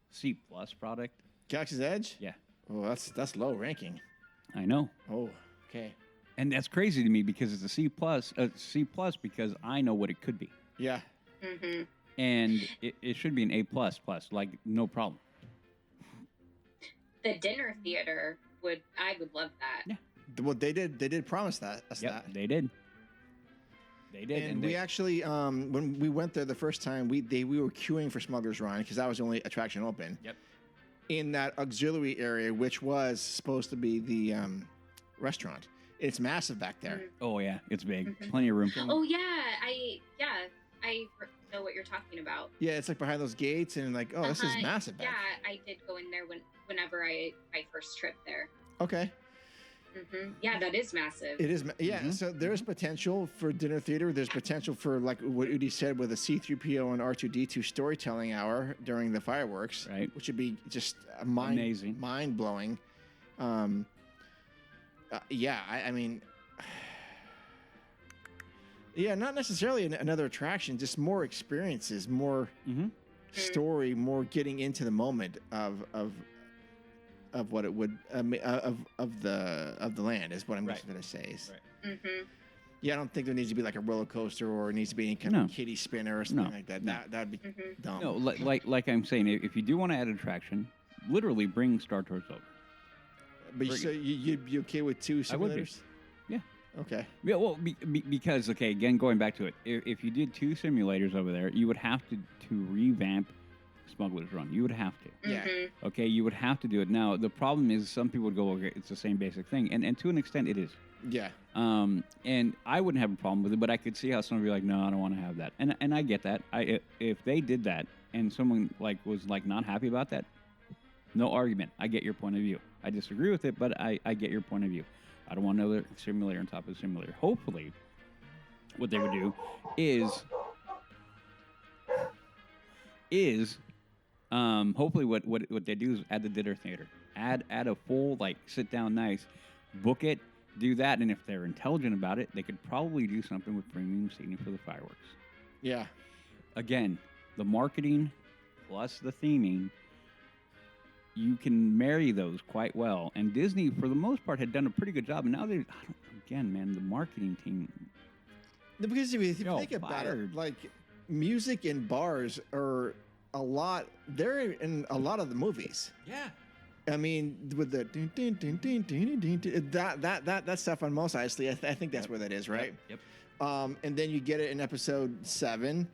C+ product. Galaxy's Edge? Yeah. Oh, that's low ranking. I know. Oh, okay. And that's crazy to me, because it's a C+, because I know what it could be. Yeah. Mm-hmm. And it should be an A++, like, no problem. The dinner theater I would love that. Yeah. Well, they did promise that. They did. They did. And we actually, when we went there the first time, we were queuing for Smuggler's Run, because that was the only attraction open. Yep. In that auxiliary area, which was supposed to be the restaurant. It's massive back there. Mm-hmm. Oh yeah, it's big. Plenty of room. Oh yeah, I know what you're talking about. Yeah, it's like behind those gates, and like, oh, this is massive back. Yeah, I did go in there whenever my first trip there. Okay. Mm-hmm. Yeah, that is massive. It is. Yeah. Mm-hmm. So there's potential for dinner theater. There's potential for, like what Udi said, with a C-3PO and R2-D2 storytelling hour during the fireworks, right? Which would be just amazing, mind blowing. Yeah, yeah, not necessarily another attraction, just more experiences, more story, more getting into the moment of what it would of the land is what I'm going to say. Right. Mm-hmm. Yeah, I don't think there needs to be like a roller coaster, or it needs to be any kind of kiddie spinner or something like that. That'd be dumb. No, like I'm saying, if you do want to add attraction, literally bring Star Tours over. But so you'd be okay with 2 simulators? Okay. Yeah, well, because again, going back to it, if you did 2 simulators over there, you would have to revamp Smuggler's Run. You would have to. Yeah. Okay, you would have to do it. Now, the problem is some people would go, okay, it's the same basic thing, and to an extent, it is. Yeah. And I wouldn't have a problem with it, but I could see how someone would be like, no, I don't want to have that, and I get that. If they did that and someone was not happy about that, no argument. I get your point of view. I disagree with it, but I get your point of view. I don't want another simulator on top of the simulator. Hopefully, what they would do is hopefully what they do is add the dinner theater. Add a full sit down nice, book it, do that, and if they're intelligent about it, they could probably do something with premium seating for the fireworks. Yeah. Again, the marketing plus the theming, you can marry those quite well. And Disney, for the most part, had done a pretty good job. And now the marketing team. Because if you think about it, music in bars are they're in a lot of the movies. Yeah. I mean, with the that stuff on Mos Eisley, I think that's where that is, right? Yep. And then you get it in episode 7,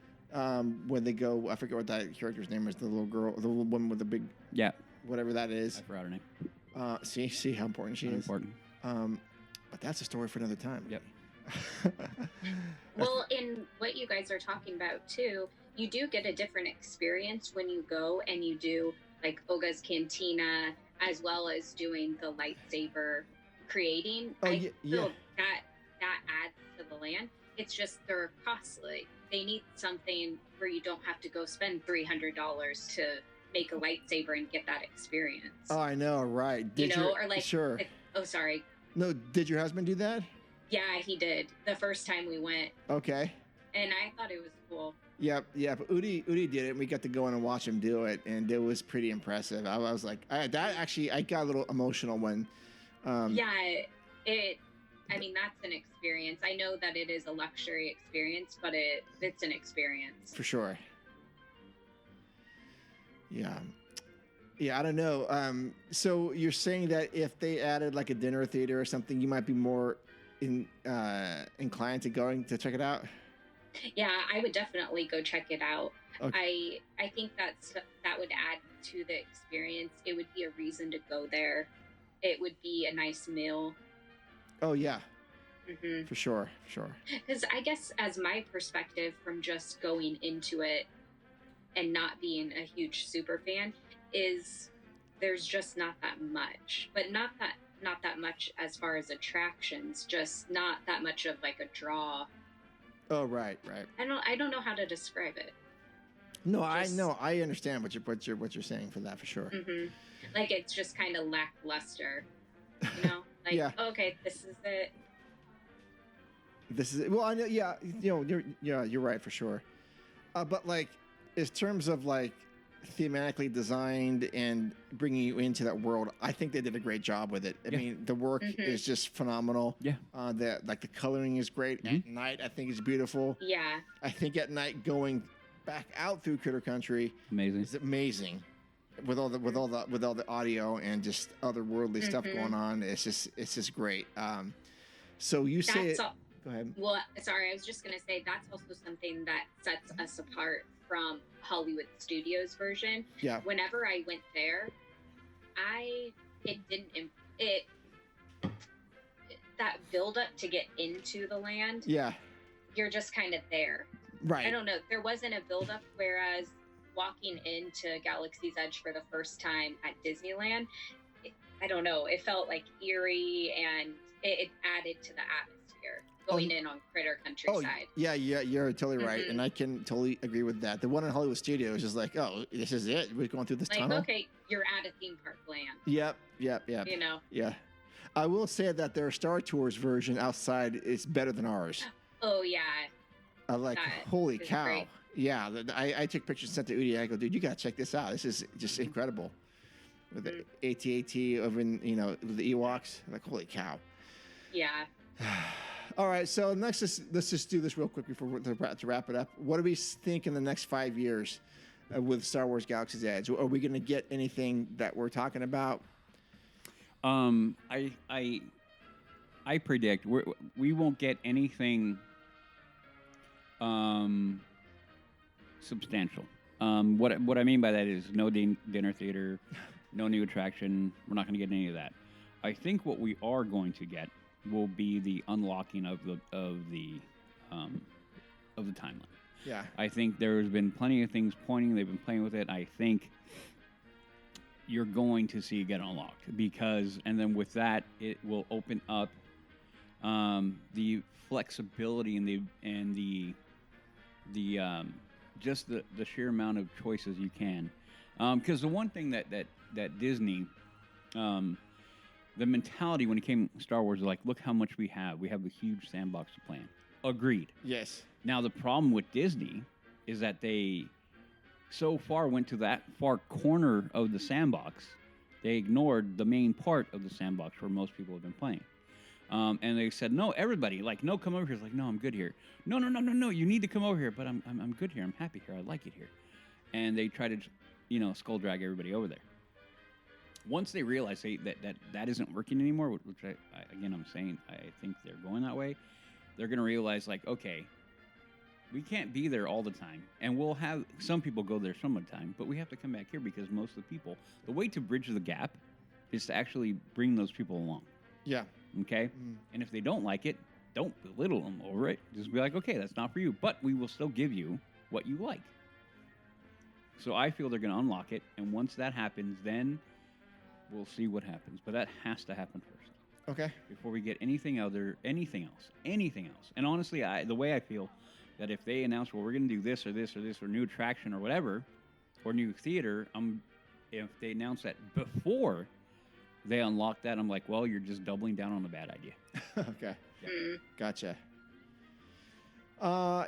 when they go. I forget what that character's name is. The little girl, the little woman with the big. Yeah. Whatever that is. I forgot her name. See how important she is. Important. But that's a story for another time. Yep. Well, in what you guys are talking about too, you do get a different experience when you go and you do Oga's Cantina, as well as doing the lightsaber creating. I feel that adds to the land. It's just they're costly. They need something where you don't have to go spend $300 to make a lightsaber and get that experience. Oh, I know, right? Sure. Sorry. No, did your husband do that? Yeah, he did. The first time we went. Okay. And I thought it was cool. Yep. Udi did it, and we got to go in and watch him do it, and it was pretty impressive. I was like, I got a little emotional when. I mean, that's an experience. I know that it is a luxury experience, but it's an experience. For sure. Yeah. Yeah, I don't know. So you're saying that if they added a dinner theater or something, you might be more inclined to check it out? Yeah, I would definitely go check it out. Okay. I think that would add to the experience. It would be a reason to go there. It would be a nice meal. Oh, yeah. Mm-hmm. For sure. Because I guess as my perspective from just going into it and not being a huge super fan is there's just not that much, but not that much as far as attractions, just not that much of a draw. Oh, right. I don't know how to describe it. No, I know. I understand what you're saying for that, for sure. Mm-hmm. It's just kind of lackluster, you know? Yeah. Okay, this is it. This is it. Well, I know. Yeah, you're right for sure. But in terms of thematically designed and bringing you into that world, I think they did a great job with it. I mean, the work is just phenomenal. Yeah. The coloring is great. At night, I think it's beautiful. Yeah. I think at night going back out through Critter Country is amazing. With all the audio and just otherworldly stuff going on, it's just great. So you say it. Go ahead. Well, sorry, I was just gonna say that's also something that sets us apart from Hollywood Studios version. Yeah. Whenever I went there, that build up to get into the land. Yeah. You're just kind of there. Right. I don't know. There wasn't a build up, whereas walking into Galaxy's Edge for the first time at Disneyland, I don't know. It felt eerie, and it added to the atmosphere going in on Critter Countryside. Yeah, you're totally right, and I can totally agree with that. The one in Hollywood Studios is this is it. We're going through this tunnel. Okay, you're at a theme park land. Yep. You know. Yeah, I will say that their Star Tours version outside is better than ours. Oh yeah. Holy cow. Great. Yeah, I took pictures and sent to Udi. I go, dude, you gotta check this out. This is just incredible. With the AT-AT over in with the Ewoks, holy cow. Yeah. All right, so next, let's just do this real quick before to wrap it up. What do we think in the next 5 years with Star Wars Galaxy's Edge? Are we going to get anything that we're talking about? I I predict we won't get anything substantial. What I mean by that is no dinner theater, no new attraction. We're not going to get any of that. I think what we are going to get will be the unlocking of the timeline. Yeah. I think there's been plenty of things pointing. They've been playing with it. I think you're going to see it get unlocked because, and then with that, it will open up the flexibility and the just the sheer amount of choices you can. Because the one thing that Disney, the mentality when it came to Star Wars is like, look how much we have. We have a huge sandbox to play in. Agreed. Yes. Now, the problem with Disney is that they so far went to that far corner of the sandbox, they ignored the main part of the sandbox where most people have been playing. And they said, no, everybody, like, no, come over here. It's like, no, I'm good here. No, you need to come over here, but I'm good here. I'm happy here. I like it here. And they try to, skull drag everybody over there. Once they realize that isn't working anymore, which I'm saying I think they're going that way, they're going to realize, like, okay, we can't be there all the time. And we'll have some people go there some of the time, but we have to come back here because most of the people, the way to bridge the gap is to actually bring those people along. Yeah. Okay? Mm. And if they don't like it, don't belittle them over it. Just be like, okay, that's not for you, but we will still give you what you like. So I feel they're going to unlock it, and once that happens, then we'll see what happens. But that has to happen first. Okay. Before we get anything else. And honestly, the way I feel, that if they announce, well, we're going to do this or this or this or new attraction or whatever, or new theater, if they announce that before they unlock that, I'm like, well, you're just doubling down on a bad idea. Okay. Yeah. Gotcha.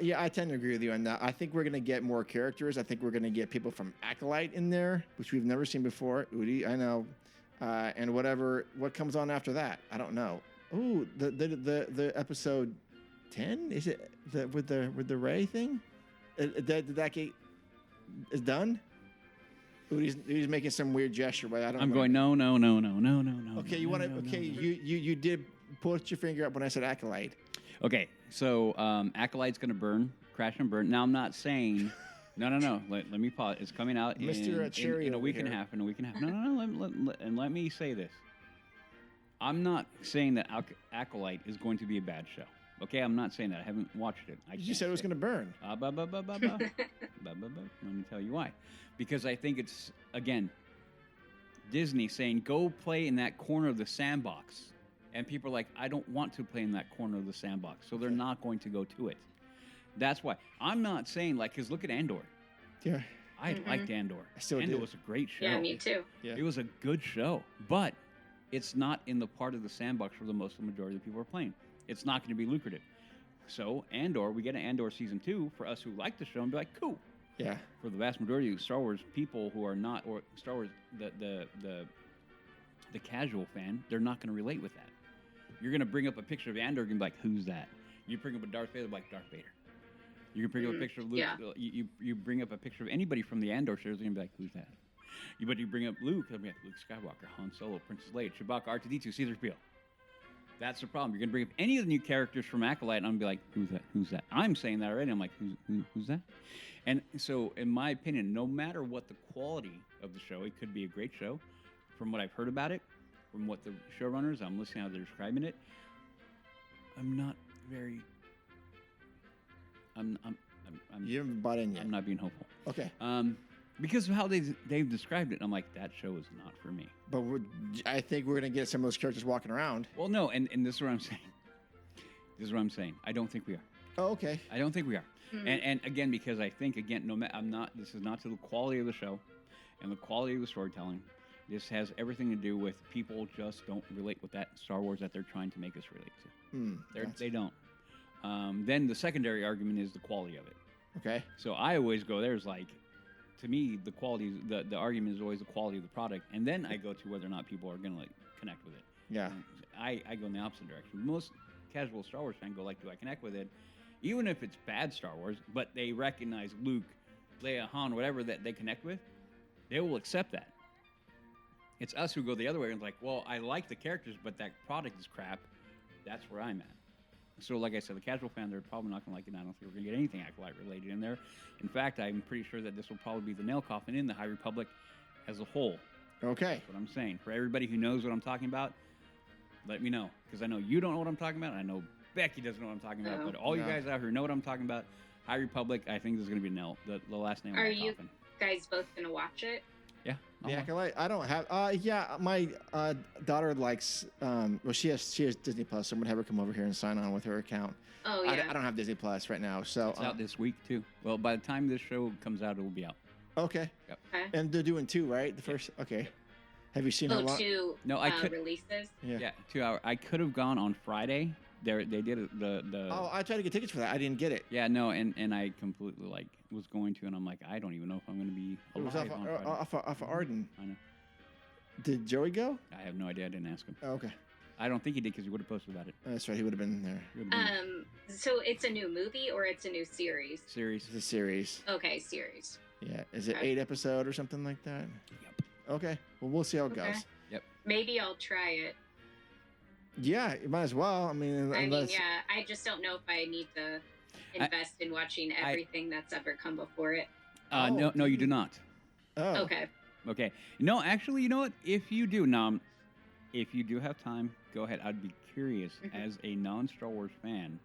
Yeah, I tend to agree with you on that. I think we're going to get more characters. I think we're going to get people from Acolyte in there, which we've never seen before. Udi, I know. And what comes on after that? I don't know. Ooh, the episode 10? Is it with the Ray thing? Did that get is done? He's making some weird gesture, but I don't. I'm going no. Okay, you want to? Okay, you did put your finger up when I said Acolyte. Okay, so Acolyte's going to burn, crash and burn. Now I'm not saying. No. Let me pause. It's coming out in a week and a half. No. Let me say this. I'm not saying that Acolyte is going to be a bad show. Okay, I'm not saying that. I haven't watched it. You said it was going to burn. Let me tell you why. Because I think it's, again, Disney saying, go play in that corner of the sandbox. And people are like, I don't want to play in that corner of the sandbox. So they're not going to go to it. That's why. I'm not saying, like, because look at Andor. Yeah. I liked Andor. Andor was a great show. Yeah, me too. Yeah. It was a good show. But it's not in the part of the sandbox where the majority of the people are playing. It's not going to be lucrative. So, Andor, we get an Andor season 2 for us who like the show and be like, cool. Yeah. For the vast majority of Star Wars people who are not, or Star Wars, the casual fan, they're not going to relate with that. You're going to bring up a picture of Andor and be like, who's that? You bring up a Darth Vader, like Darth Vader. You can bring up a picture of Luke. Yeah. You bring up a picture of anybody from the Andor series, and be like, who's that? But you bring up Luke, and be like, Luke Skywalker, Han Solo, Princess Leia, Chewbacca, R2-D2, C-3PO. That's the problem. You're going to bring up any of the new characters from Acolyte, and I'm going to be like, who's that? Who's that? I'm saying that already. I'm like, who's that? And so, in my opinion, no matter what the quality of the show, it could be a great show. From what I've heard about it, from what the showrunners, I'm listening how they're describing it, I'm not very... You haven't bought in yet. I'm not being hopeful. Okay. Because of how they've described it, I'm like, that show is not for me. But I think we're going to get some of those characters walking around. Well, no, and this is what I'm saying. I don't think we are. Oh, okay. I don't think we are. Mm-hmm. And again, because I think, again, this is not to the quality of the show and the quality of the storytelling. This has everything to do with people just don't relate with that Star Wars that they're trying to make us relate to. They don't. Then the secondary argument is the quality of it. Okay. So I always go there's like, to me, the quality, the argument is always the quality of the product, and then I go to whether or not people are going to connect with it. Yeah. I go in the opposite direction. Most casual Star Wars fans go like, do I connect with it? Even if it's bad Star Wars, but they recognize Luke, Leia, Han, whatever that they connect with, they will accept that. It's us who go the other way and like, well, I like the characters, but that product is crap. That's where I'm at. So, like I said, the casual fan, they're probably not going to like it. I don't think we're going to get anything Acolyte related in there. In fact, I'm pretty sure that this will probably be the nail coffin in the High Republic as a whole. Okay. That's what I'm saying. For everybody who knows what I'm talking about, let me know. Because I know you don't know what I'm talking about, and I know Becky doesn't know what I'm talking about. But all you guys out here know what I'm talking about. High Republic, I think this is going to be nail, the last nail in the coffin. Are you guys both going to watch it? Yeah. The Acolyte? I don't have. Yeah, my daughter likes. Well, she has Disney Plus. So I'm gonna have her come over here and sign on with her account. Oh yeah. I don't have Disney Plus right now, so it's out this week too. Well, by the time this show comes out, it will be out. Okay. Yep. Okay. And they're doing 2, right? The first. Okay. Have you seen how long? 2 No, I could. releases. Yeah, 2 hours. I could have gone on Friday. They did it, the. Oh, I tried to get tickets for that. I didn't get it. Yeah, no, and I completely was going to, and I'm like, I don't even know if I'm going to be It was alive on Friday. off of Arden. I know. Did Joey go? I have no idea. I didn't ask him. Oh, okay. I don't think he did because he would have posted about it. That's right. He would have been there. So it's a new movie or it's a new series? Series. It's a series. Okay, series. Yeah. Is it 8 episode or something like that? Yep. Okay. Well, we'll see how it goes. Yep. Maybe I'll try it. Yeah, you might as well. I mean, I just don't know if I need to invest in watching everything that's ever come before it. No, you do not. Oh. Okay. Okay. No, actually, you know what? If you do, if you do have time, go ahead. I'd be curious as a non-Star Wars fan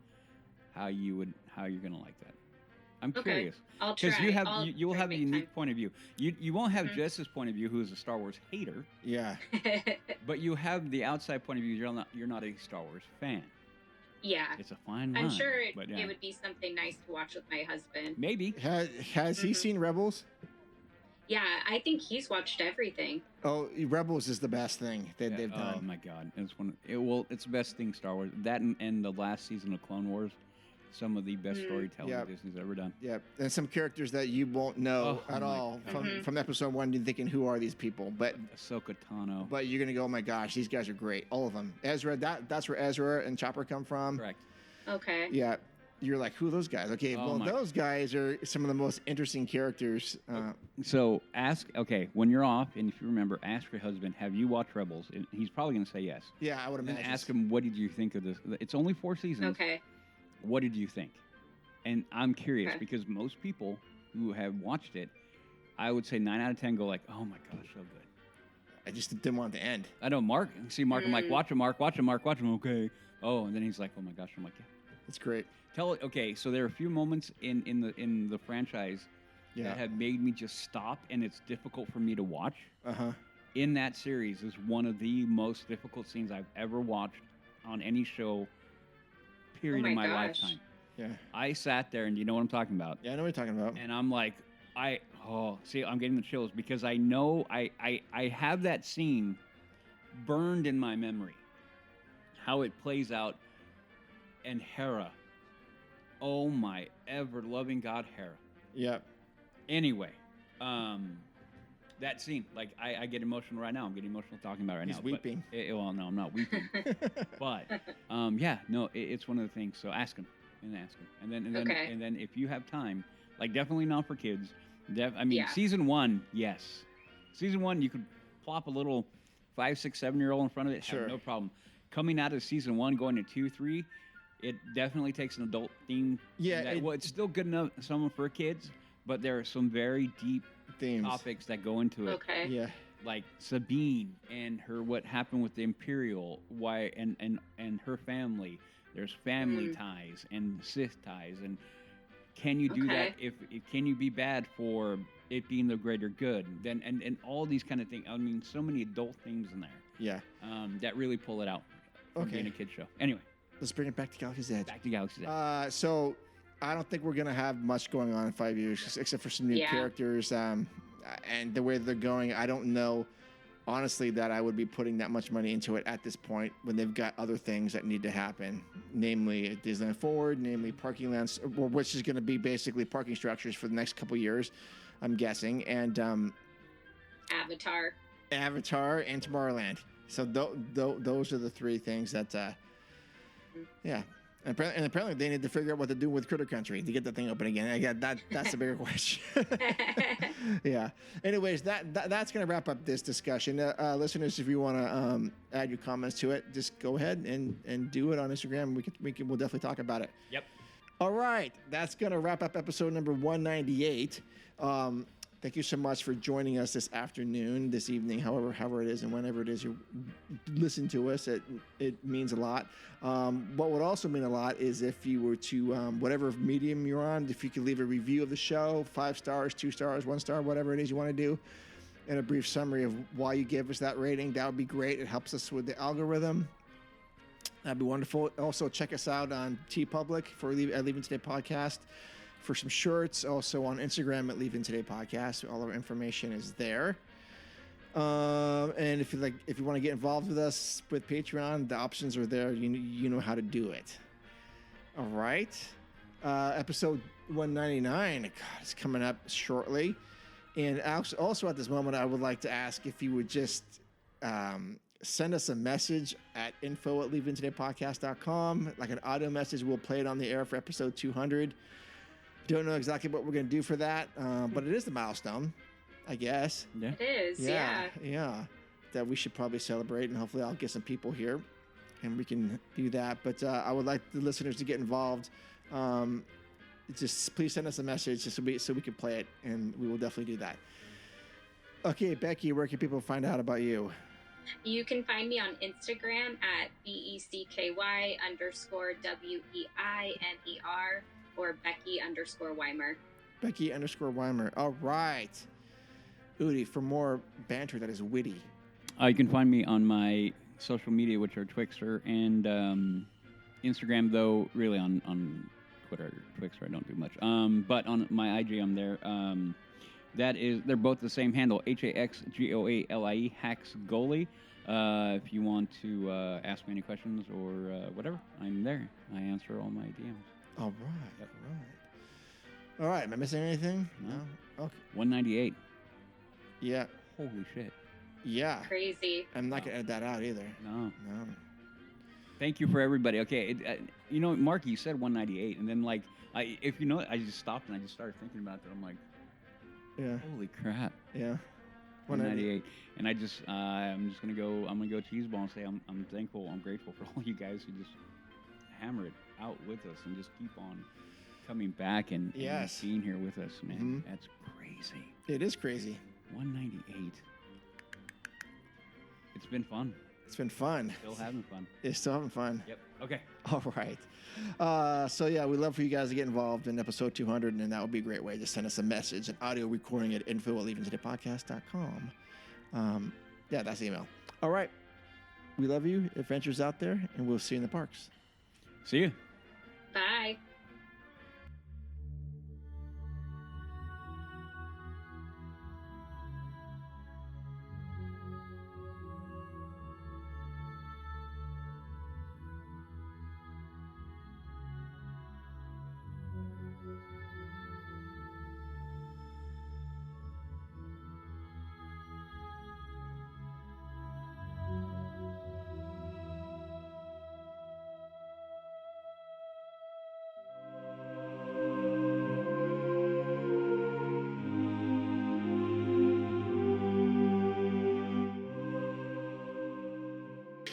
how you're gonna like that. I'm curious. I'll try. Because you will have a unique point of view. You won't have Jess's point of view, who is a Star Wars hater. Yeah. But you have the outside point of view. You're not a Star Wars fan. Yeah. It's a fine line. I'm sure it would be something nice to watch with my husband. Maybe. Has he seen Rebels? Yeah, I think he's watched everything. Oh, Rebels is the best thing that they've done. Oh my God, it's the best thing Star Wars. That and the last season of Clone Wars, some of the best storytelling Disney's ever done. Yeah, and some characters that you won't know at all from episode 1. You're thinking, who are these people? But Ahsoka Tano. But you're gonna go, oh my gosh, these guys are great, all of them. Ezra, that's where Ezra and Chopper come from. Correct. Okay. Yeah. You're like, who are those guys? Okay, those guys are some of the most interesting characters. So when you're off, and if you remember, ask your husband, have you watched Rebels? And he's probably going to say yes. Yeah, I would imagine. And ask him, what did you think of this? It's only 4 seasons. Okay. What did you think? And I'm curious because most people who have watched it, I would say 9 out of 10 go like, oh my gosh, so good. I just didn't want it to end. I know Mark. I'm like, watch him, Mark. Okay. Oh, and then he's like, oh my gosh. I'm like, yeah. It's great. Okay, so there are a few moments in the franchise that have made me just stop, and it's difficult for me to watch. In that series is one of the most difficult scenes I've ever watched on any show, period, in my lifetime. Yeah. I sat there, and you know what I'm talking about. Yeah, I know what you're talking about. And I'm like, I'm getting the chills because I know I have that scene burned in my memory, how it plays out, and Hera. Oh my ever-loving God, Hera. Yep. Anyway, that scene, like I get emotional right now. I'm getting emotional talking about it right now. He's weeping. Well, no, I'm not weeping. But it's one of the things. So ask him, and then if you have time, like definitely not for kids. Season 1, yes. Season 1, you could plop a little 5, 6, 7-year-old in front of it. Sure. Have no problem. Coming out of season 1, going to 2, 3. It definitely takes an adult theme. Yeah. It's still good enough for kids, but there are some very deep themes, topics that go into it. Okay. Yeah. Like Sabine and what happened with the Imperial, why and her family. There's family ties and Sith ties, and can you do that? If can you be bad for it being the greater good? Then and all these kind of things. I mean, so many adult themes in there. Yeah. That really pull it out from being a kid show. Anyway. Let's bring it back to Galaxy's Edge. Back to Galaxy's Edge. So I don't think we're going to have much going on in 5 years, except for some new characters. And the way they're going, I don't know, honestly, that I would be putting that much money into it at this point when they've got other things that need to happen, namely Disneyland Forward, namely parking lands, which is going to be basically parking structures for the next couple years, I'm guessing, and Avatar, and Tomorrowland. So those are the 3 things that... yeah. And apparently they need to figure out what to do with Critter Country to get the thing open again. Again, that's a bigger question. Yeah. Anyways, that's going to wrap up this discussion. Listeners, if you want to add your comments to it, just go ahead and do it on Instagram. We'll definitely talk about it. Yep. All right. That's going to wrap up episode number 198. Thank you so much for joining us this afternoon, this evening, however it is, and whenever it is you listen to us. It means a lot. What would also mean a lot is if you were to, whatever medium you're on, if you could leave a review of the show, 5 stars, 2 stars, 1 star, whatever it is you want to do, and a brief summary of why you gave us that rating, that would be great. It helps us with the algorithm. That'd be wonderful. Also, check us out on TeePublic for Leaving Today Podcast. For some shirts, also on Instagram at Leaving Today Podcast. All our information is there. And if you want to get involved with us with Patreon, the options are there. You know how to do it. All right. Episode 199. God, it's coming up shortly. And also at this moment, I would like to ask if you would just send us a message at info@leavingtodaypodcast.com, like an audio message. We'll play it on the air for episode 200. Don't know exactly what we're going to do for that, but it is the milestone, I guess. Yeah. It is, yeah. That we should probably celebrate, and hopefully I'll get some people here, and we can do that. But I would like the listeners to get involved. Just please send us a message so we can play it, and we will definitely do that. Okay, Becky, where can people find out about you? You can find me on Instagram at BECKY_WEIMER. Or Becky_Weimer. Becky_Weimer. All right. Udi, for more banter that is witty. You can find me on my social media, which are Twixter and Instagram, though really on Twitter. Twixter, I don't do much. But on my IG, I'm there. They're both the same handle, HAXGOALIE, Hacks Goalie. If you want to ask me any questions or whatever, I'm there. I answer all my DMs. All right. Yep. All right. Am I missing anything? No. Okay. 198. Yeah. Holy shit. Yeah. Crazy. I'm not gonna edit that out either. No. Thank you for everybody. Okay. Mark, you said 198, and then I just stopped and I just started thinking about that. I'm like, yeah. Holy crap. Yeah. 198. And I'm just gonna go cheeseball and say I'm thankful, I'm grateful for all you guys who just hammer it out with us and just keep on coming back and being here with us, man. Mm-hmm. That's crazy. It is crazy. 198. It's been fun. Still having fun. It's still having fun. Yep. Okay. All right. So yeah, we'd love for you guys to get involved in episode 200, and that would be a great way to send us a message, an audio recording at info@leavingtodaypodcast.com. Yeah, that's the email. All right. We love you. Adventures out there, and we'll see you in the parks. See you. Bye.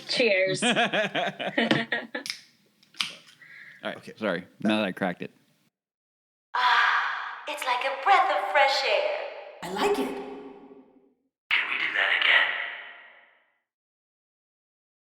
Cheers. All right. Okay. Sorry. Now that I cracked it. It's like a breath of fresh air. I like it.